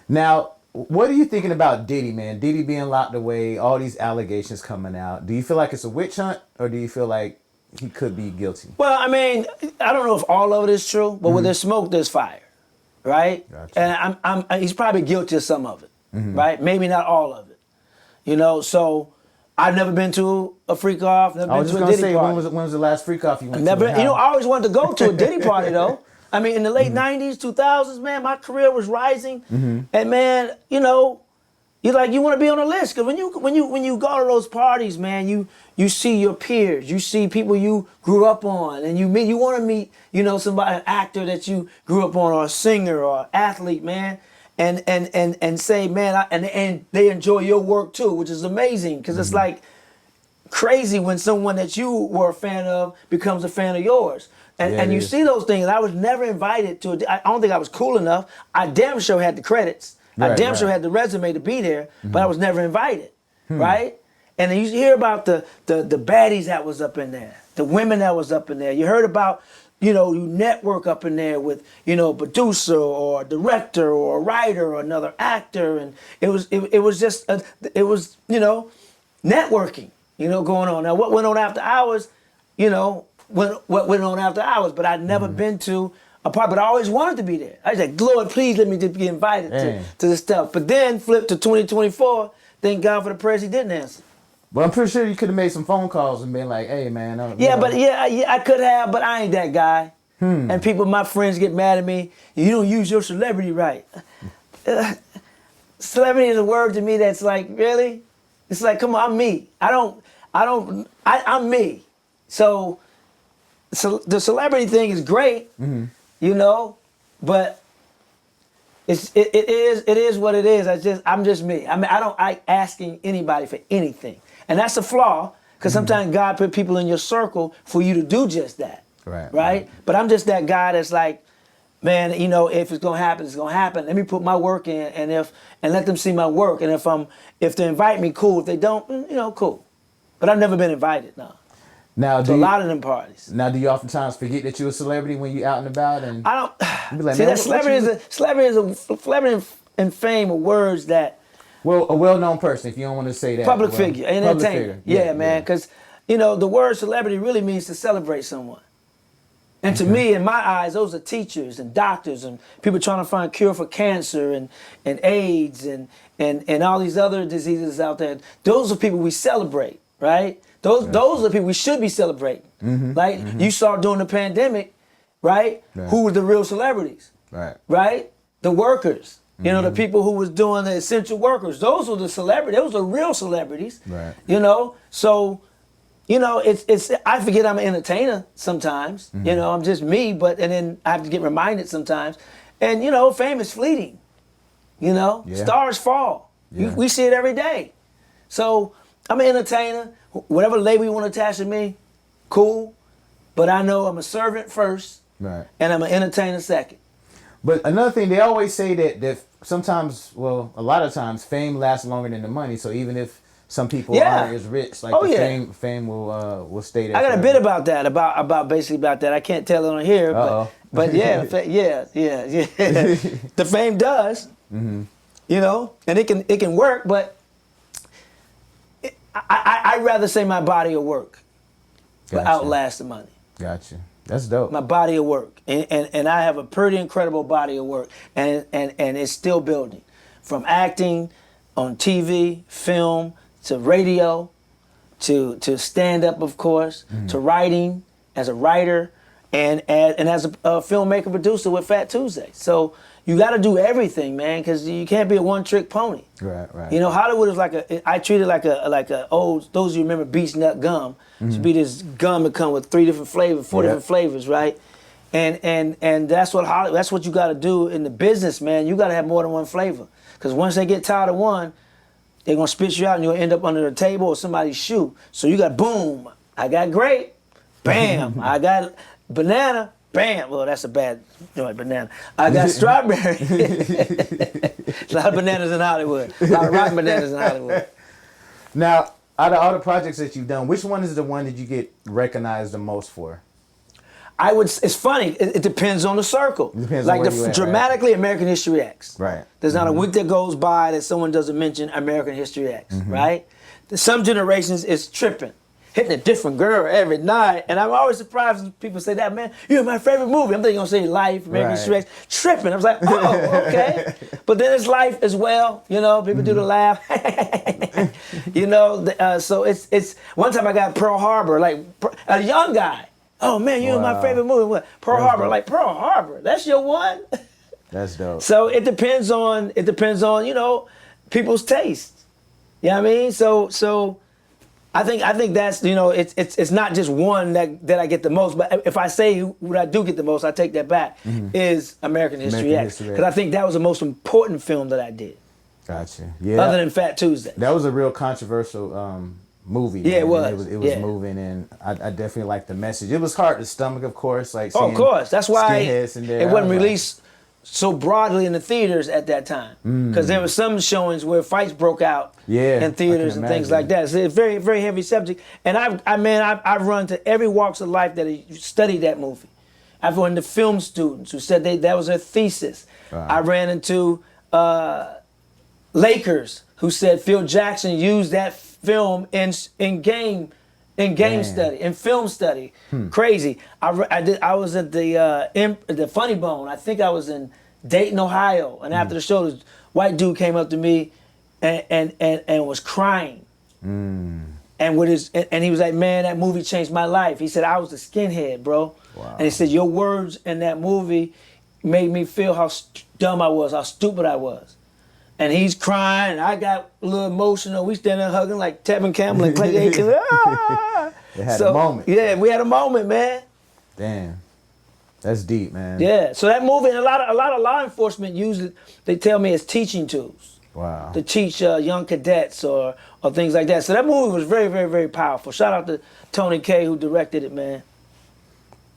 Now, what are you thinking about Diddy, man? Diddy being locked away, all these allegations coming out. Do you feel like it's a witch hunt, or do you feel like he could be guilty? Well, I mean, I don't know if all of it is true, but where there's smoke, there's fire, right? Gotcha. And he's probably guilty of some of it, right? Maybe not all of it, you know. So I've never been to a freak off. Never I was been just to a gonna Diddy say, party. when was the last freak off you went Never, to? you know, I always wanted to go to a Diddy party though. I mean, in the late '90s, 2000s, man, my career was rising, and man, you know. You want to be on the list, because when you go to those parties, man, you see your peers, you see people you grew up on, and you want to meet, you know, somebody, an actor that you grew up on, or a singer, or an athlete, man, and say, man, and they enjoy your work too, which is amazing, because it's like crazy when someone that you were a fan of becomes a fan of yours. And you see those things. I was never invited to I don't think I was cool enough. I damn sure had the credits. I damn sure had the resume to be there, but I was never invited, right? And then you hear about the baddies that was up in there, the women that was up in there. You heard about, you know, you network up in there with, you know, producer or director or a writer or another actor, and it was just you know, networking, you know, going on. Now what went on after hours, you know, what went on after hours, but I'd never been to a part, but I always wanted to be there. I was like, Lord, please let me just be invited to this stuff. But then flip to 2024, thank God for the prayers he didn't answer. Well, I'm pretty sure you could have made some phone calls and been like, hey, man. I could have, but I ain't that guy. And my friends get mad at me. You don't use your celebrity right. Celebrity is a word to me that's like, really? It's like, come on, I'm me. I'm me. So the celebrity thing is great, you know, but it is what it is. I'm just me. I mean, I don't like asking anybody for anything, and that's a flaw, because sometimes God put people in your circle for you to do just that, right? But I'm just that guy that's like, man, you know, if it's gonna happen, it's gonna happen. Let me put my work in, and let them see my work, and if they invite me, cool. If they don't, you know, cool. But I've never been invited, no. Now, to a lot of them parties. Now, do you oftentimes forget that you're a celebrity when you're out and about? And I don't. be like, see, man, that celebrity and fame are words that. Well, a well-known person, if you don't want to say that. Public figure, entertainer. Yeah, man, because you know the word celebrity really means to celebrate someone. And to me, in my eyes, those are teachers and doctors and people trying to find a cure for cancer and AIDS and all these other diseases out there. Those are people we celebrate, right? Those are the people we should be celebrating. You saw during the pandemic, right? Who were the real celebrities? Right? The workers. You know, the people who was doing the essential workers. Those were the celebrities. Those are real celebrities. You know, so, you know, it's I forget I'm an entertainer sometimes. You know, I'm just me, and then I have to get reminded sometimes. And, you know, fame is fleeting. You know, stars fall. We see it every day. So I'm an entertainer. Whatever label you want to attach to me, cool. But I know I'm a servant first, and I'm an entertainer second. But another thing, they always say that sometimes, well, a lot of times, fame lasts longer than the money. So even if some people Yeah. aren't as rich. Like Oh, the yeah. fame will stay there. I got a forever. bit about that, about basically about that. I can't tell it on here, Uh-oh. but yeah, yeah. The fame does, you know, and it can work, but I'd rather say my body will work, but Gotcha. outlast the money. Gotcha. That's dope. My body of work, and I have a pretty incredible body of work, and it's still building, from acting, on TV, film, to radio, to stand up, of course, to writing as a writer, and as a filmmaker producer with Fat Tuesday. So you got to do everything, man, because you can't be a one-trick pony. Right. You know, Hollywood is I treat it like a old, those of you remember Beach Nut gum. It should be this gum that come with 3 different flavors, 4 different flavors, right? And that's what you got to do in the business, man. You got to have more than one flavor, because once they get tired of one, they're gonna spit you out and you'll end up under the table or somebody's shoe. So you got boom, I got grape, bam, I got banana, bam. Well, that's a bad banana. I got strawberry. A lot of bananas in Hollywood. A lot of rotten bananas in Hollywood. Now, out of all the projects that you've done, which one is the one that you get recognized the most for? It's funny. It depends on the circle. It depends like on where you at, dramatically, right? American History X. Right. There's not a week that goes by that someone doesn't mention American History X. Right. Some generations is tripping, hitting a different girl every night, and I'm always surprised when people say that. Man, you're my favorite movie. I'm thinking you're gonna say Life, American History X. Tripping. I was like, oh, okay. But then it's Life as well. You know, people do the laugh. You know, so it's. One time I got Pearl Harbor, like a young guy. Oh man, you're my favorite movie. What? Pearl Harbor, dope. Like Pearl Harbor. That's your one. That's dope. So it depends on people's taste. You know what I mean? So I think that's it's not just one that I get the most. But if I say what I do get the most, I take that back. Is American History X, because I think that was the most important film that I did. Gotcha. Yeah. Other than Fat Tuesday. That was a real controversial movie. Yeah, man. it was. It was moving, and I definitely liked the message. It was hard to stomach, of course. Like, of course, that's why in there. It wasn't released so broadly in the theaters at that time, because there were some showings where fights broke out in theaters and things like that. So it's a very, very heavy subject. And I've run to every walks of life that studied that movie. I've run to film students who said that was their thesis. Wow. I ran into Lakers who said Phil Jackson used that film in game study, in film study. Crazy. I was at the Funny Bone. I think I was in Dayton, Ohio, and after the show, this white dude came up to me and was crying. And he was like, man, that movie changed my life. He said, I was a skinhead, bro. Wow. And he said, your words in that movie made me feel how dumb I was, how stupid I was. And he's crying, and I got a little emotional. We standing there hugging like Tevin Campbell and Clay Aiken. They had a moment. Yeah, we had a moment, man. Damn. That's deep, man. Yeah, so that movie, and a lot of law enforcement use it, they tell me, as teaching tools. Wow. To teach young cadets or things like that. So that movie was very, very, very powerful. Shout out to Tony Kaye, who directed it, man.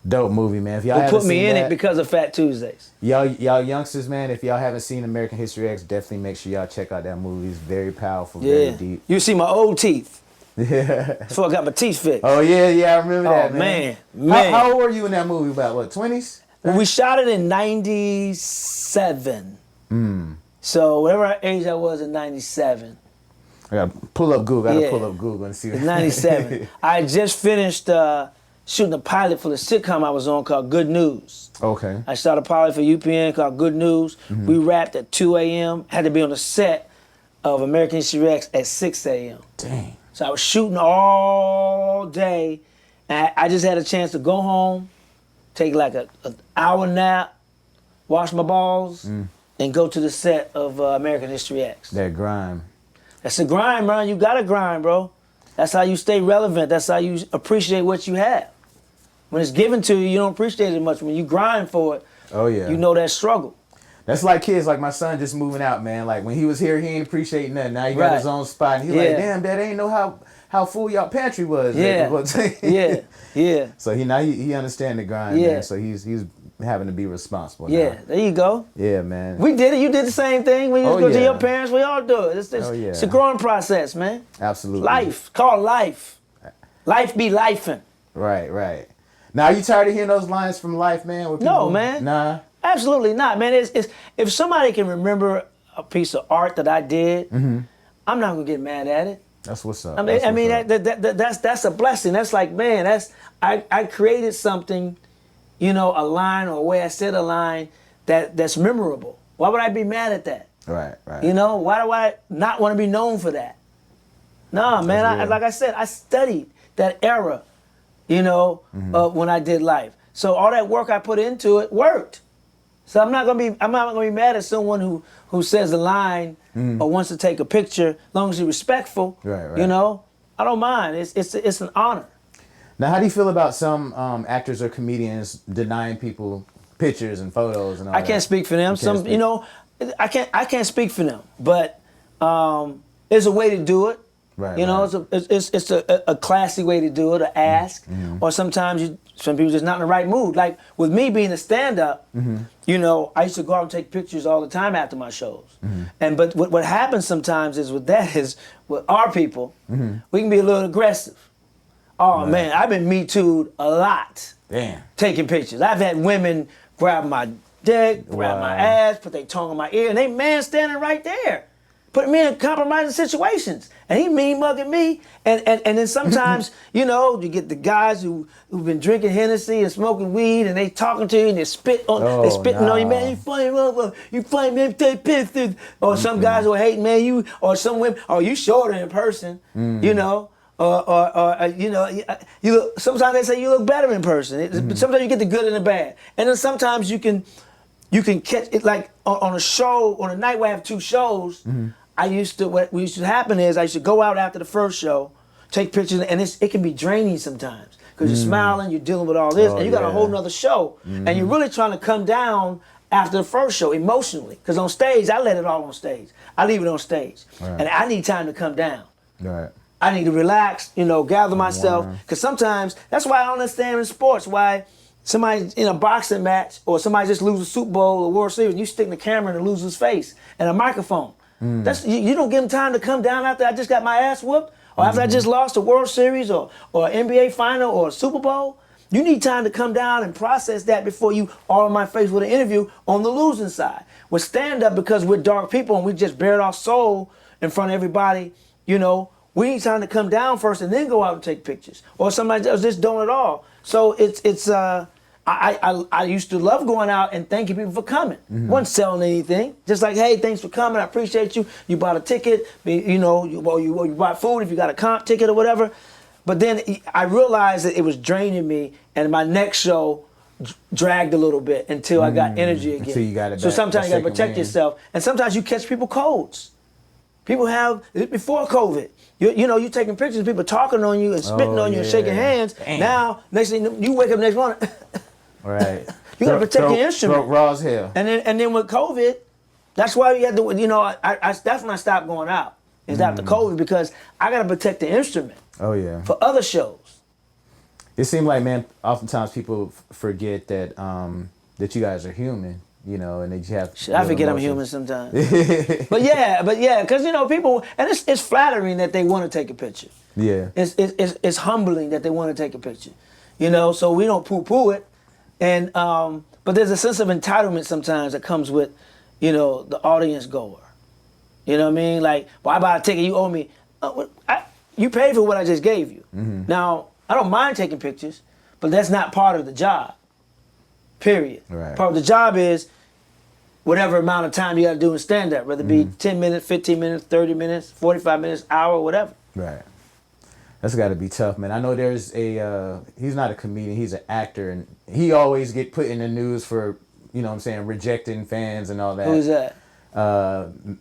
Dope movie, man. If y'all who put me in it because of Fat Tuesdays. Y'all youngsters, man, if y'all haven't seen American History X, definitely make sure y'all check out that movie. It's very powerful, very deep. You see my old teeth. Yeah. Before I got my teeth fixed. Oh, yeah, I remember that, man. How old were you in that movie? About, what, 20s? Well, we shot it in 97. So whatever age I was in 97. I gotta pull up Google and see. 97. I just finished shooting a pilot for the sitcom I was on called Good News. Okay. I shot a pilot for UPN called Good News. We wrapped at 2 a.m. Had to be on the set of American History X at 6 a.m. Dang. So I was shooting all day, and I just had a chance to go home, take like an hour nap, wash my balls, and go to the set of American History X. That grind. That's a grind, bro. You gotta grind, bro. That's how you stay relevant. That's how you appreciate what you have. When it's given to you, you don't appreciate it much. When you grind for it, you know that struggle. That's like kids, like my son just moving out, man. Like when he was here, he ain't appreciate nothing. Now he got his own spot. And he's like, damn, Dad, I ain't know how full y'all pantry was. Yeah. So he understand the grind, man. So he's having to be responsible. Yeah, now. there you go. Yeah, man. We did it. You did the same thing when you go to your parents. We all do it. It's a growing process, man. Absolutely. Life. It's called life. Life be lifing. Right. Now, are you tired of hearing those lines from life, man? No, man. Nah. Absolutely not, man. It's if somebody can remember a piece of art that I did, I'm not gonna get mad at it. That's what's up. That's a blessing. That's like, man, I created something, a line or a way I said a line that's memorable. Why would I be mad at that? Right. Why do I not want to be known for that? Nah, man, like I said, I studied that era, when I did life. So all that work I put into it worked. So I'm not gonna be mad at someone who says a line or wants to take a picture, as long as you're respectful. Right. I don't mind. It's an honor. Now, how do you feel about some actors or comedians denying people pictures and photos and all that? I can't speak for them. I can't speak for them, but there's a way to do it. Right. It's a classy way to do it, to ask, or sometimes some people just not in the right mood. Like with me being a stand-up, I used to go out and take pictures all the time after my shows. But what happens sometimes is with our people, we can be a little aggressive. Oh man, I've been Me Too'd a lot. Damn. Taking pictures. I've had women grab my dick, grab my ass, put their tongue on my ear, and they man standing right there. Putting me in compromising situations. And he mean mugging me. And then sometimes, you get the guys who've been drinking Hennessy and smoking weed and they talking to you and they spitting on you, man, you funny motherfucker, you funny, man, take pictures. Or some guys who are hating, man, or some women, you shorter in person, you look, sometimes they say you look better in person. Sometimes you get the good and the bad. And then sometimes you can catch it, like on a show, on a night where I have two shows, what used to happen is I used to go out after the first show, take pictures, and it can be draining sometimes. Because you're smiling, you're dealing with all this, and you got a whole nother show. And you're really trying to come down after the first show emotionally. Because on stage, I let it all on stage. I leave it on stage. Right. And I need time to come down. Right. I need to relax, gather myself. Because sometimes, that's why I don't understand in sports, why somebody in a boxing match or somebody just loses a Super Bowl or World Series and you stick the camera in the loser's face and a microphone. You don't give them time to come down after I just got my ass whooped or after I just lost a World Series or an NBA final or a Super Bowl. You need time to come down and process that before you all in my face with an interview on the losing side. With stand-up, because we're dark people and we just bared our soul in front of everybody, we need time to come down first and then go out and take pictures. Or somebody else just don't at all. So I used to love going out and thanking people for coming. Wasn't selling anything. Just like, hey, thanks for coming. I appreciate you. You bought a ticket. You bought food if you got a comp ticket or whatever. But then I realized that it was draining me, and my next show dragged a little bit until I got energy again. Until you got it back. So sometimes you got to protect yourself, and sometimes you catch people colds. People have, before COVID, you taking pictures of people talking on you and spitting on you and shaking hands. Damn. Now, next thing you wake up next morning. Right. You got to protect your instrument. Raw as hell. And then with COVID, that's why you had to, that's when I stopped going out. Is after COVID, because I got to protect the instrument. Oh, yeah. For other shows. It seemed like, man, oftentimes people forget that that you guys are human. And they have. Shit, I forget emotions. I'm human sometimes. but yeah, because people, and it's flattering that they want to take a picture. Yeah. It's humbling that they want to take a picture. So we don't poo-poo it, and but there's a sense of entitlement sometimes that comes with, the audience goer. You know what I mean? Like, well, I bought a ticket, you owe me. You paid for what I just gave you. Now, I don't mind taking pictures, but that's not part of the job. Period. Right. Part of the job is whatever amount of time you got to do in stand-up, whether it be 10 minutes, 15 minutes, 30 minutes, 45 minutes, hour, whatever. Right. That's got to be tough, man. I know there's he's not a comedian, he's an actor, and he always get put in the news for, rejecting fans and all that. Who's that?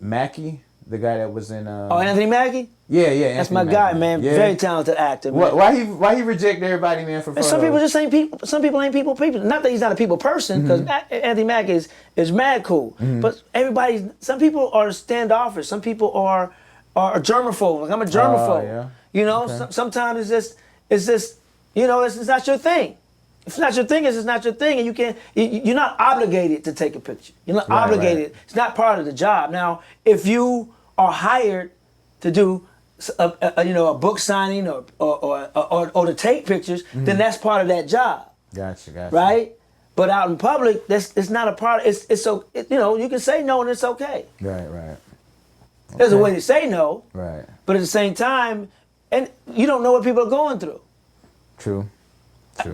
Mackie, the guy that was in... Anthony Mackie? Yeah. That's my guy, man. Yeah. Very talented actor, man. Why he reject everybody, man, for photos? Some people just ain't people. Some people ain't people. Not that he's not a people person, because Anthony Mackie is mad cool. But some people are standoffish. Some people are germaphobe. Like I'm a germaphobe. Yeah. Okay. Sometimes it's just it's not your thing. If it's not your thing, it's not your thing, and you're not obligated to take a picture. You're not obligated. Right. It's not part of the job. Now, if you are hired to do a book signing or to take pictures, then that's part of that job. Gotcha. Right? But out in public, it's not a part. It's so you can say no and it's okay. Right. Okay. There's a way to say no. Right. But at the same time, and you don't know what people are going through. True.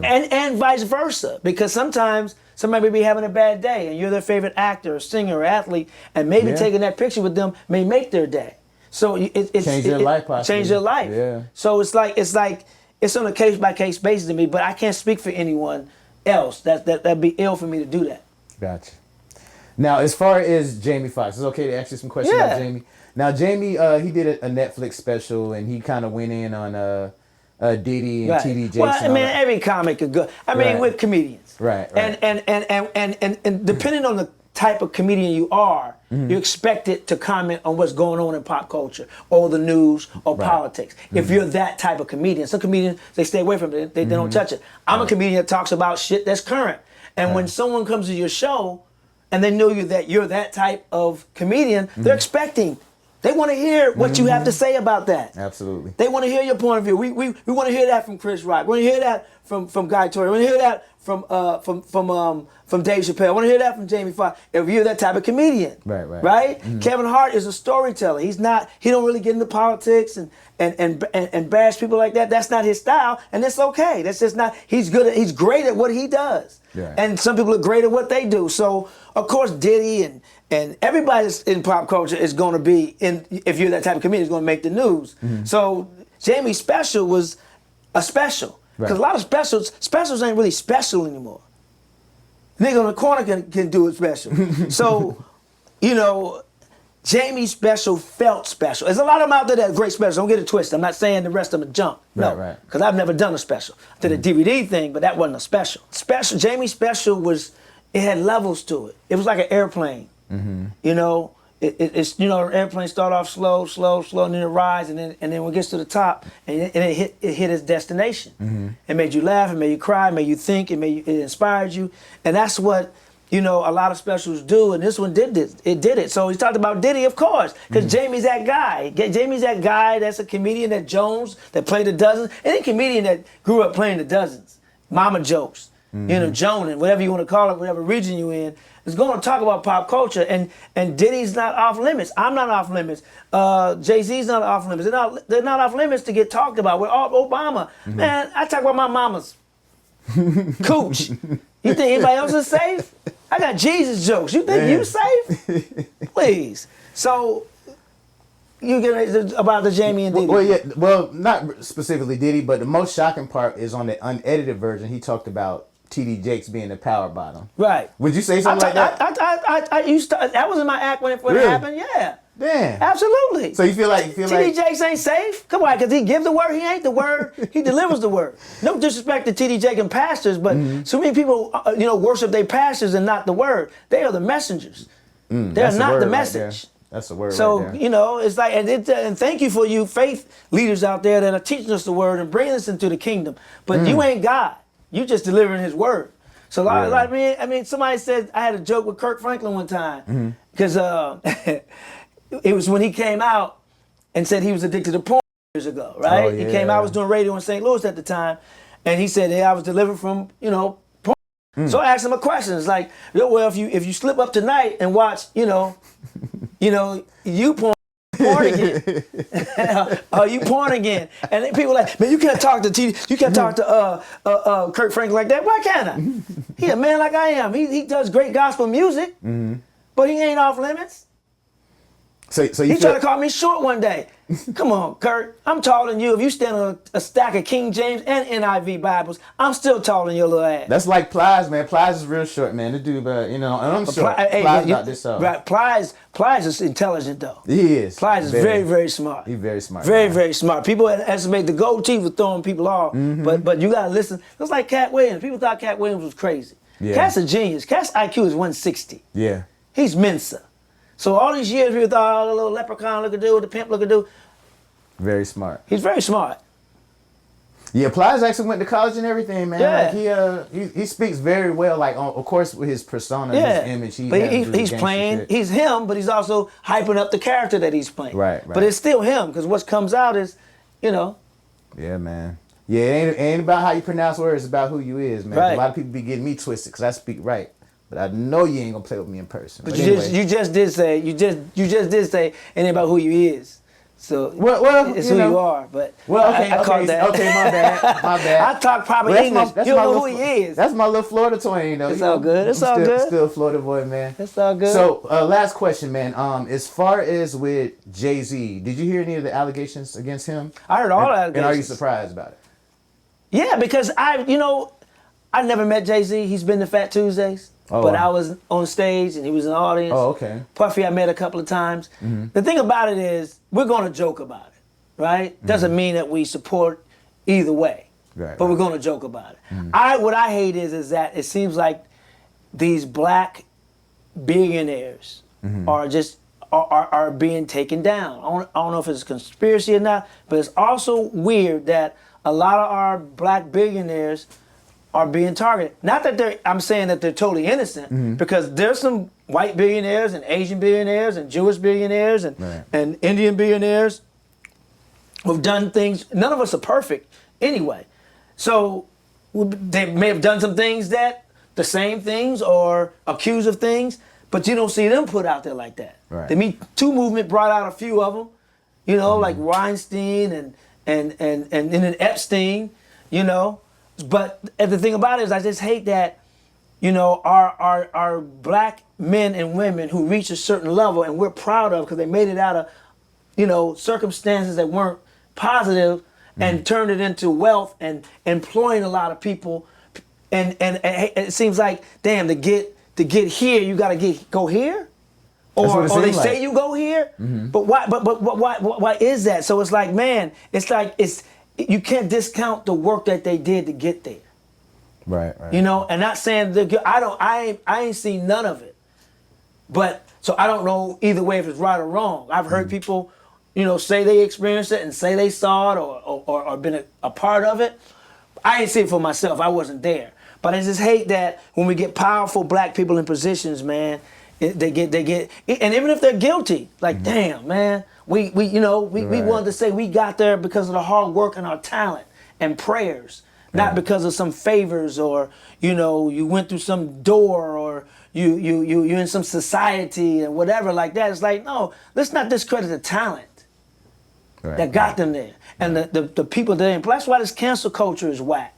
And vice versa, because sometimes somebody may be having a bad day and you're their favorite actor or singer or athlete, and maybe taking that picture with them may make their day. So it's change their life, possibly. Change their life. Yeah. So it's on a case by case basis to me, but I can't speak for anyone else. That'd be ill for me to do that. Gotcha. Now, as far as Jamie Foxx, it's okay to ask you some questions about Jamie. Now, Jamie, he did a Netflix special, and he kind of went in on Diddy and TD Jakes. Well, I mean, every comic is good. I mean, with comedians. Right. And depending on the type of comedian you are, you're expected to comment on what's going on in pop culture or the news or politics. If you're that type of comedian, some comedians, they stay away from it. They don't touch it. I'm a comedian that talks about shit that's current. And when someone comes to your show and they know you're that type of comedian, they're expecting. They want to hear what you have to say about that. Absolutely. They want to hear your point of view. We want to hear that from Chris Rock. We want to hear that from Guy Torry. We want to hear that from Dave Chappelle. I want to hear that from Jamie Foxx. If you're that type of comedian, right? Kevin Hart is a storyteller. He don't really get into politics and bash people like that. That's not his style, and it's okay. That's just not. He's great at what he does, and some people are great at what they do. So of course Diddy and everybody that's in pop culture is going to be if you're that type of comedian, is going to make the news. So Jamie's special was a special. Because a lot of specials ain't really special anymore. Nigga on the corner can do it special. So, Jamie's special felt special. There's a lot of them out there that are great specials. Don't get it twisted. I'm not saying the rest of them are junk. No, because I've never done a special. I did a DVD thing, but that wasn't a special. Jamie's special it had levels to it. It was like an airplane. It's an airplane start off slow, and then it rises, and then when it gets to the top, and it hit its destination. It made you laugh, it made you cry, it made you think, it inspired you, and that's what a lot of specials do. And this one did this. It did it. So he talked about Diddy, of course, because Jamie's that guy. Jamie's that guy that's a comedian that that played the dozens. Any comedian that grew up playing the dozens, mama jokes, Jonan, whatever you want to call it, whatever region you're in, is going to talk about pop culture, and Diddy's not off limits. I'm not off limits. Jay-Z's not off limits. They're not off limits to get talked about. We're all Obama. Man, I talk about my mama's cooch. You think anybody else is safe? I got Jesus jokes. You think you safe? Please. So you get about the Jamie and Diddy. Well, not specifically Diddy, but the most shocking part is on the unedited version. He talked about TD Jakes being the power bottom. Right. Would you say something like that? That was in my act when it happened. Yeah. Damn. Absolutely. So you feel like TD Jakes ain't safe? Come on, because he give the word, he ain't the word. He delivers the word. No disrespect to TD Jakes and pastors, but so many people worship their pastors and not the word. They are the messengers. They're not the message. That's the word. So right there. it's like, and thank you for you faith leaders out there that are teaching us the word and bringing us into the kingdom. But you ain't God. You just delivering His word. So I mean, somebody said, I had a joke with Kirk Franklin one time because it was when he came out and said he was addicted to porn years ago, right? Oh, yeah. He came out, was doing radio in St. Louis at the time, and he said, I was delivered from porn. So I asked him a question. It's like, well, if you slip up tonight and watch, you porn again. You porn again. And then people are like, man, you can't talk to Kirk Franklin like that. Why can't I? He a man like I am. He does great gospel music, but he ain't off limits. So he tried to call me short one day. Come on, Kurt. I'm taller than you. If you stand on a stack of King James and NIV Bibles, I'm still taller than your little ass. That's like Plies, man. Plies is real short, man. The dude, and I'm short. Plies not this tall. Right. Plies is intelligent, though. He is. Plies is very, very smart. He's very smart. Very, very smart. People estimate the gold teeth for throwing people off, but you got to listen. It's like Cat Williams. People thought Cat Williams was crazy. Yeah. Cat's a genius. Cat's IQ is 160. Yeah. He's Mensa. So all these years, people thought, the little leprechaun look a do, the pimp look a do. Very smart. He's very smart. Yeah, Plies actually went to college and everything, man. Yeah. Like he speaks very well. Like of course with his persona, Yeah, his image, but he's playing. shit. He's him, but he's also hyping up the character that he's playing. Right. But it's still him because what comes out is, you know. Yeah, man. Yeah, it ain't about how you pronounce words. It's about who you is, man. Right. A lot of people be getting me twisted because I speak right, but I know you ain't gonna play with me in person. But you just did say it ain't about who you is. So well, it's who you are. But I caught that. Okay, my bad. I talk proper English. You don't know who he is. That's my little Florida twin, you know. It's all good. It's all good. Still a Florida boy, man. It's all good. So, last question, man. As far as with Jay-Z, did you hear any of the allegations against him? I heard all the allegations. And are you surprised about it? Yeah, because I never met Jay-Z. He's been to Fat Tuesdays. Oh, but wow. I was on stage and he was in the audience. Oh, okay. Puffy I met a couple of times. Mm-hmm. The thing about it is, we're going to joke about it, right? Mm-hmm. Doesn't mean that we support either way. Right. But we're going to joke about it. Mm-hmm. What I hate is that it seems like these black billionaires are being taken down. I don't know if it's a conspiracy or not, but it's also weird that a lot of our black billionaires are being targeted. Not that I'm saying that they're totally innocent, because there's some white billionaires and Asian billionaires and Jewish billionaires and Indian billionaires who've done things. None of us are perfect anyway. So they may have done some things the same things or accused of things, but you don't see them put out there like that. Right. The Me Too movement brought out a few of them, like Weinstein and then Epstein, But the thing about it is I just hate that, our black men and women who reach a certain level and we're proud of because they made it out of, circumstances that weren't positive and turned it into wealth and employing a lot of people. And it seems like, damn, to get here, you got to go here? Or they say you go here? Mm-hmm. But why is that? So it's like, man, you can't discount the work that they did to get there. Right. And not saying I ain't seen none of it. But so I don't know either way if it's right or wrong. I've heard people, say they experienced it and say they saw it or been a part of it. I ain't see it for myself. I wasn't there. But I just hate that when we get powerful black people in positions, man, they get, and even if they're guilty, like, damn, man, we wanted to say we got there because of the hard work and our talent and prayers, not because of some favors or, you went through some door or you're in some society and whatever like that. It's like, no, let's not discredit the talent that got them there. And the people that ain't. That's why this cancel culture is whack.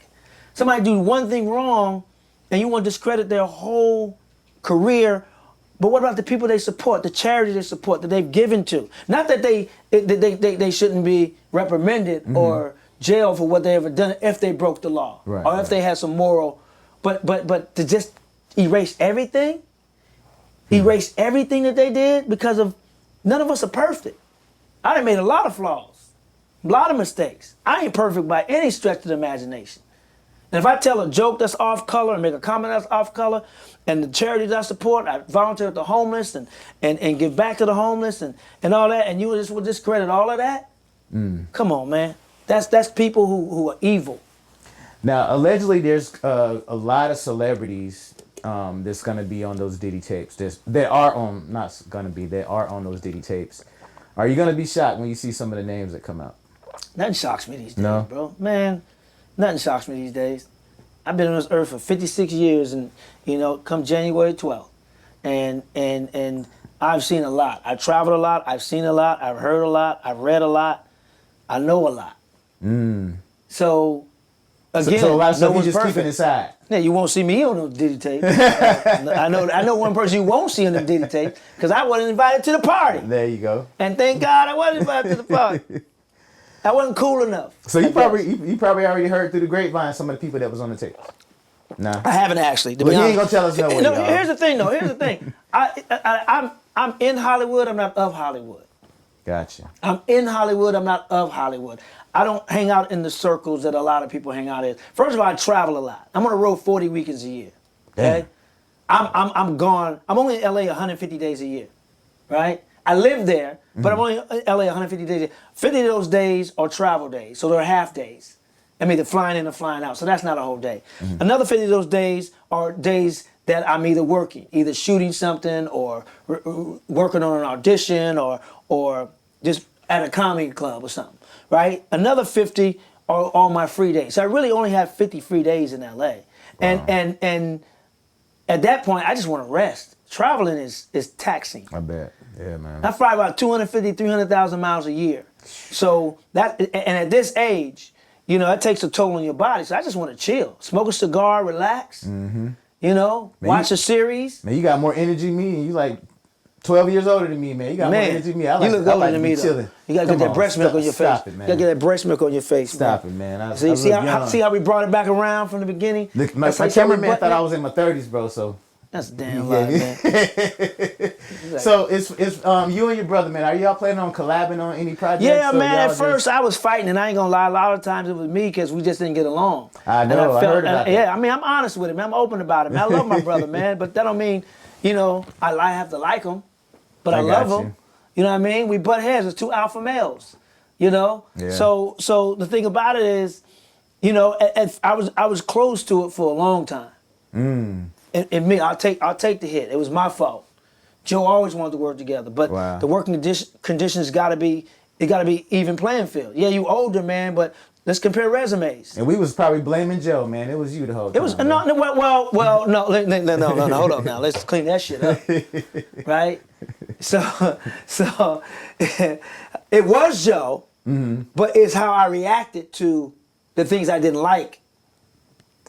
Somebody do one thing wrong and you want to discredit their whole career. But what about the people they support, the charity they support, that they've given to? Not that they shouldn't be reprimanded or jailed for what they ever done if they broke the law or if they had some moral. But to just erase everything that they did because of none of us are perfect. I done made a lot of flaws, a lot of mistakes. I ain't perfect by any stretch of the imagination. And if I tell a joke that's off color and make a comment that's off color, and the charities I support, I volunteer with the homeless and give back to the homeless and all that, and you just would discredit all of that? Come on, man. That's people who are evil. Now, allegedly, there's a lot of celebrities that's going to be on those Diddy tapes. That are on those Diddy tapes. Are you going to be shocked when you see some of the names that come out? Nothing shocks me these days, bro. Man. Nothing shocks me these days. I've been on this earth for 56 years and, come January 12th. And I've seen a lot. I've traveled a lot. I've seen a lot. I've heard a lot. I've read a lot. I know a lot. So, again, so a lot of stuff no you just perfect. keeping inside. Yeah, you won't see me on no Diddy tape. I know one person you won't see on the Diddy tape because I wasn't invited to the party. There you go. And thank God I wasn't invited to the party. I wasn't cool enough. So you probably already heard through the grapevine some of the people that was on the tapes. Nah, I haven't actually. But you ain't gonna tell us no way. No, here's the thing, though. Here's the thing. I'm in Hollywood. I'm not of Hollywood. Gotcha. I'm in Hollywood. I'm not of Hollywood. I don't hang out in the circles that a lot of people hang out in. First of all, I travel a lot. I'm on the road 40 weekends a year. Okay. I'm gone. I'm only in LA 150 days a year. Right. I live there, but I'm only in LA 150 days a year. 50 of those days are travel days, so they're half days. I'm either flying in or flying out. So that's not a whole day. Another 50 of those days are days that I'm either working, either shooting something or working on an audition or just at a comedy club or something, right? Another 50 are all my free days. So I really only have 50 free days in LA. And at that point, I just want to rest. Traveling is taxing. I bet. Yeah, man. I fly about 250, 300,000 miles a year. So and at this age, you know, it takes a toll on your body. So I just want to chill, smoke a cigar, relax, you know, watch a series. Man, you got more energy than me. You like 12 years older than me, man. You got more energy than me. You look older than me, though. You got to get that breast milk on your face. Stop it, man. You got to get that breast milk on your face, Stop it, man. See how we brought it back around from the beginning? Look, my cameraman thought I was in my 30s, bro, so. That's a damn lie, man. So it's you and your brother, man. Are y'all planning on collabing on any projects? Yeah, man. At first I was fighting, and I ain't gonna lie. A lot of times it was me because we just didn't get along. I know. I heard about that. Yeah, I mean, I'm honest with him. Man. I'm open about it. Man. I love my brother, man. But that don't mean, you know, I have to like him, but I love him. You know what I mean? We butt heads. It's two alpha males. You know. Yeah. So the thing about it is, you know, I was close to it for a long time. And me, I'll take the hit. It was my fault. Joe always wanted to work together, but the working conditions gotta be even playing field. Yeah, you older, man, but let's compare resumes. And we was probably blaming Joe, man. It was you the whole time. It was no, hold up now. Let's clean that shit up, right? So it was Joe, but it's how I reacted to the things I didn't like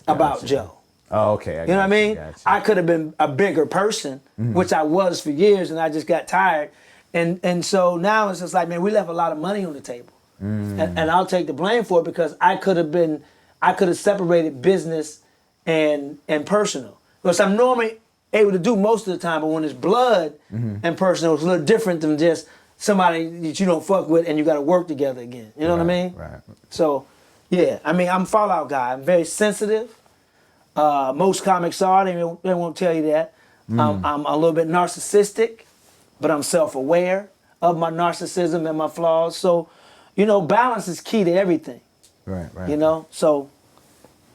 about Joe. Oh, okay. You know what I mean? I could have been a bigger person, which I was for years, and I just got tired. And so now it's just like, man, we left a lot of money on the table. And I'll take the blame for it because I could have separated business and personal. Because I'm normally able to do most of the time, but when it's blood and personal, it's a little different than just somebody that you don't fuck with and you got to work together again. You know what I mean? Right. So, yeah, I mean, I'm a Fallout guy. I'm very sensitive. Most comics are, they won't tell you that. I'm a little bit narcissistic, but I'm self-aware of my narcissism and my flaws. So, you know, balance is key to everything. Right. You know, so,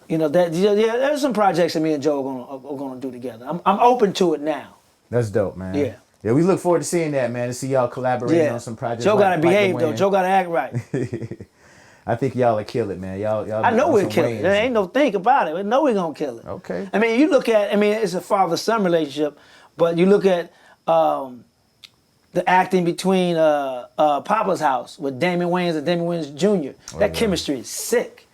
you know, there's some projects that me and Joe are gonna do together. I'm open to it now. That's dope, man. Yeah. Yeah, we look forward to seeing that, man, to see y'all collaborating on some projects. Joe gotta behave, though. Joe gotta act right. I think y'all will kill it, man. Y'all. I know we'll kill it. There ain't no think about it. I know we're gonna kill it. Okay. I mean, you look at. I mean, it's a father-son relationship, but you look at the acting between Papa's House with Damon Wayans and Damon Wayans Jr. That chemistry is sick.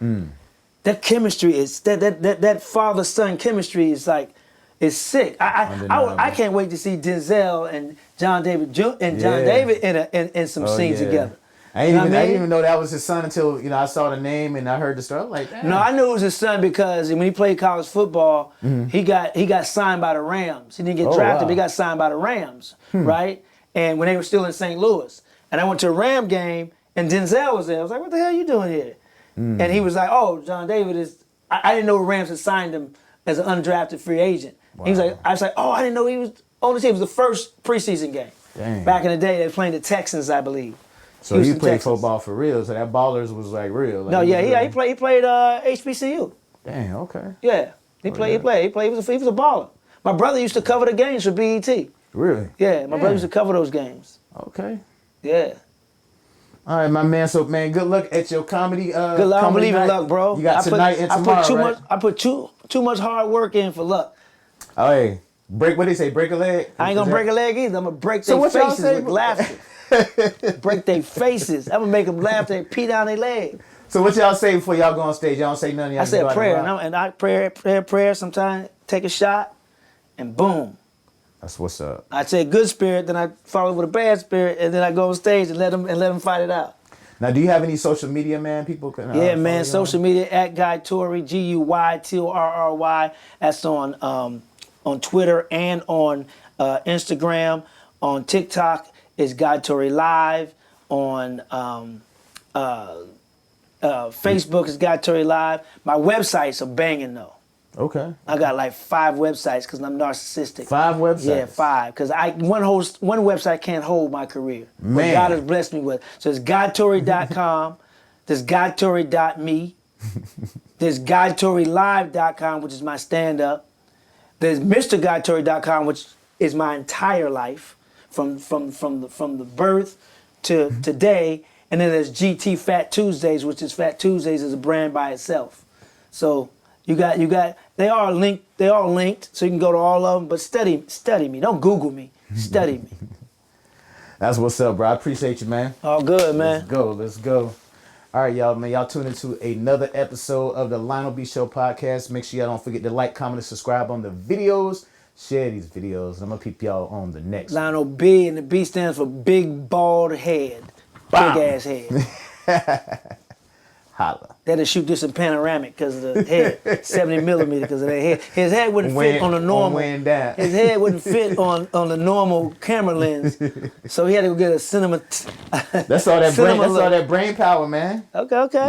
That chemistry is that father-son chemistry is like is sick. I can't wait to see Denzel and John David in some scenes together. I didn't even know that was his son until I saw the name and I heard the story. I was like, damn. No, I knew it was his son because when he played college football, he got signed by the Rams. He didn't get drafted, but he got signed by the Rams, right? And when they were still in St. Louis, and I went to a Ram game and Denzel was there. I was like, "What the hell are you doing here?" And he was like, "Oh, John David is." I didn't know the Rams had signed him as an undrafted free agent. Wow. He was like, I was like, "Oh, I didn't know he was on the team." It was the first preseason game. Dang. Back in the day. They were playing the Texans, I believe. So he played football for real. So that Ballers was like real. Like, he played HBCU. Dang, okay. Yeah, he played. He was a baller. My brother used to cover the games for BET. Really? Yeah, my brother used to cover those games. Okay. Yeah. All right, my man. So, man, good luck at your comedy. Good luck. I don't believe in luck, bro. You got tonight and tomorrow, I put too much hard work in for luck. Oh, hey. What do they say? Break a leg? I ain't gonna break a leg either. I'm gonna break their faces with laughter. Break their faces. I'm gonna make them laugh. They pee down their leg. So what y'all say before y'all go on stage? Y'all don't say nothing. I say a prayer, and I prayer. Sometimes take a shot, and boom. That's what's up. I say good spirit, then I follow with a bad spirit, and then I go on stage and let them fight it out. Now, do you have any social media, man? People can. Yeah, man. Social media at Guy Torry, GUYTORRY. That's on Twitter and on Instagram. On TikTok is Guy Torry Live. On Facebook is Guy Torry Live. My websites are banging though. Okay. I got like 5 websites because I'm narcissistic. 5 websites? Yeah, 5. Because one website can't hold my career. Man. What God has blessed me with. So it's GuyTorry.com. There's GuyTorry.me. There's GuyTorryLive.com, which is my stand-up. There's MrGuyTorry.com, which is my entire life, from the birth to today. And then there's GT Fat Tuesdays, which is Fat Tuesdays is a brand by itself. So you got they are linked, so you can go to all of them. But study me. Don't Google me. Study me. That's what's up, bro. I appreciate you, man. All good, man. Let's go. All right, y'all, man. Y'all tune into another episode of the Lionel B Show podcast. Make sure y'all don't forget to like, comment, and subscribe on the videos. Share these videos. I'm going to keep y'all on the next Lionel B, and the B stands for big, bald head. Bam. Big ass head. Holla. That'll shoot this in panoramic because of the head, 70 millimeter because of that head. His head wouldn't fit on the normal. His head wouldn't fit on the normal camera lens, so he had to go get a cinema. That's all that brain power, man. Okay.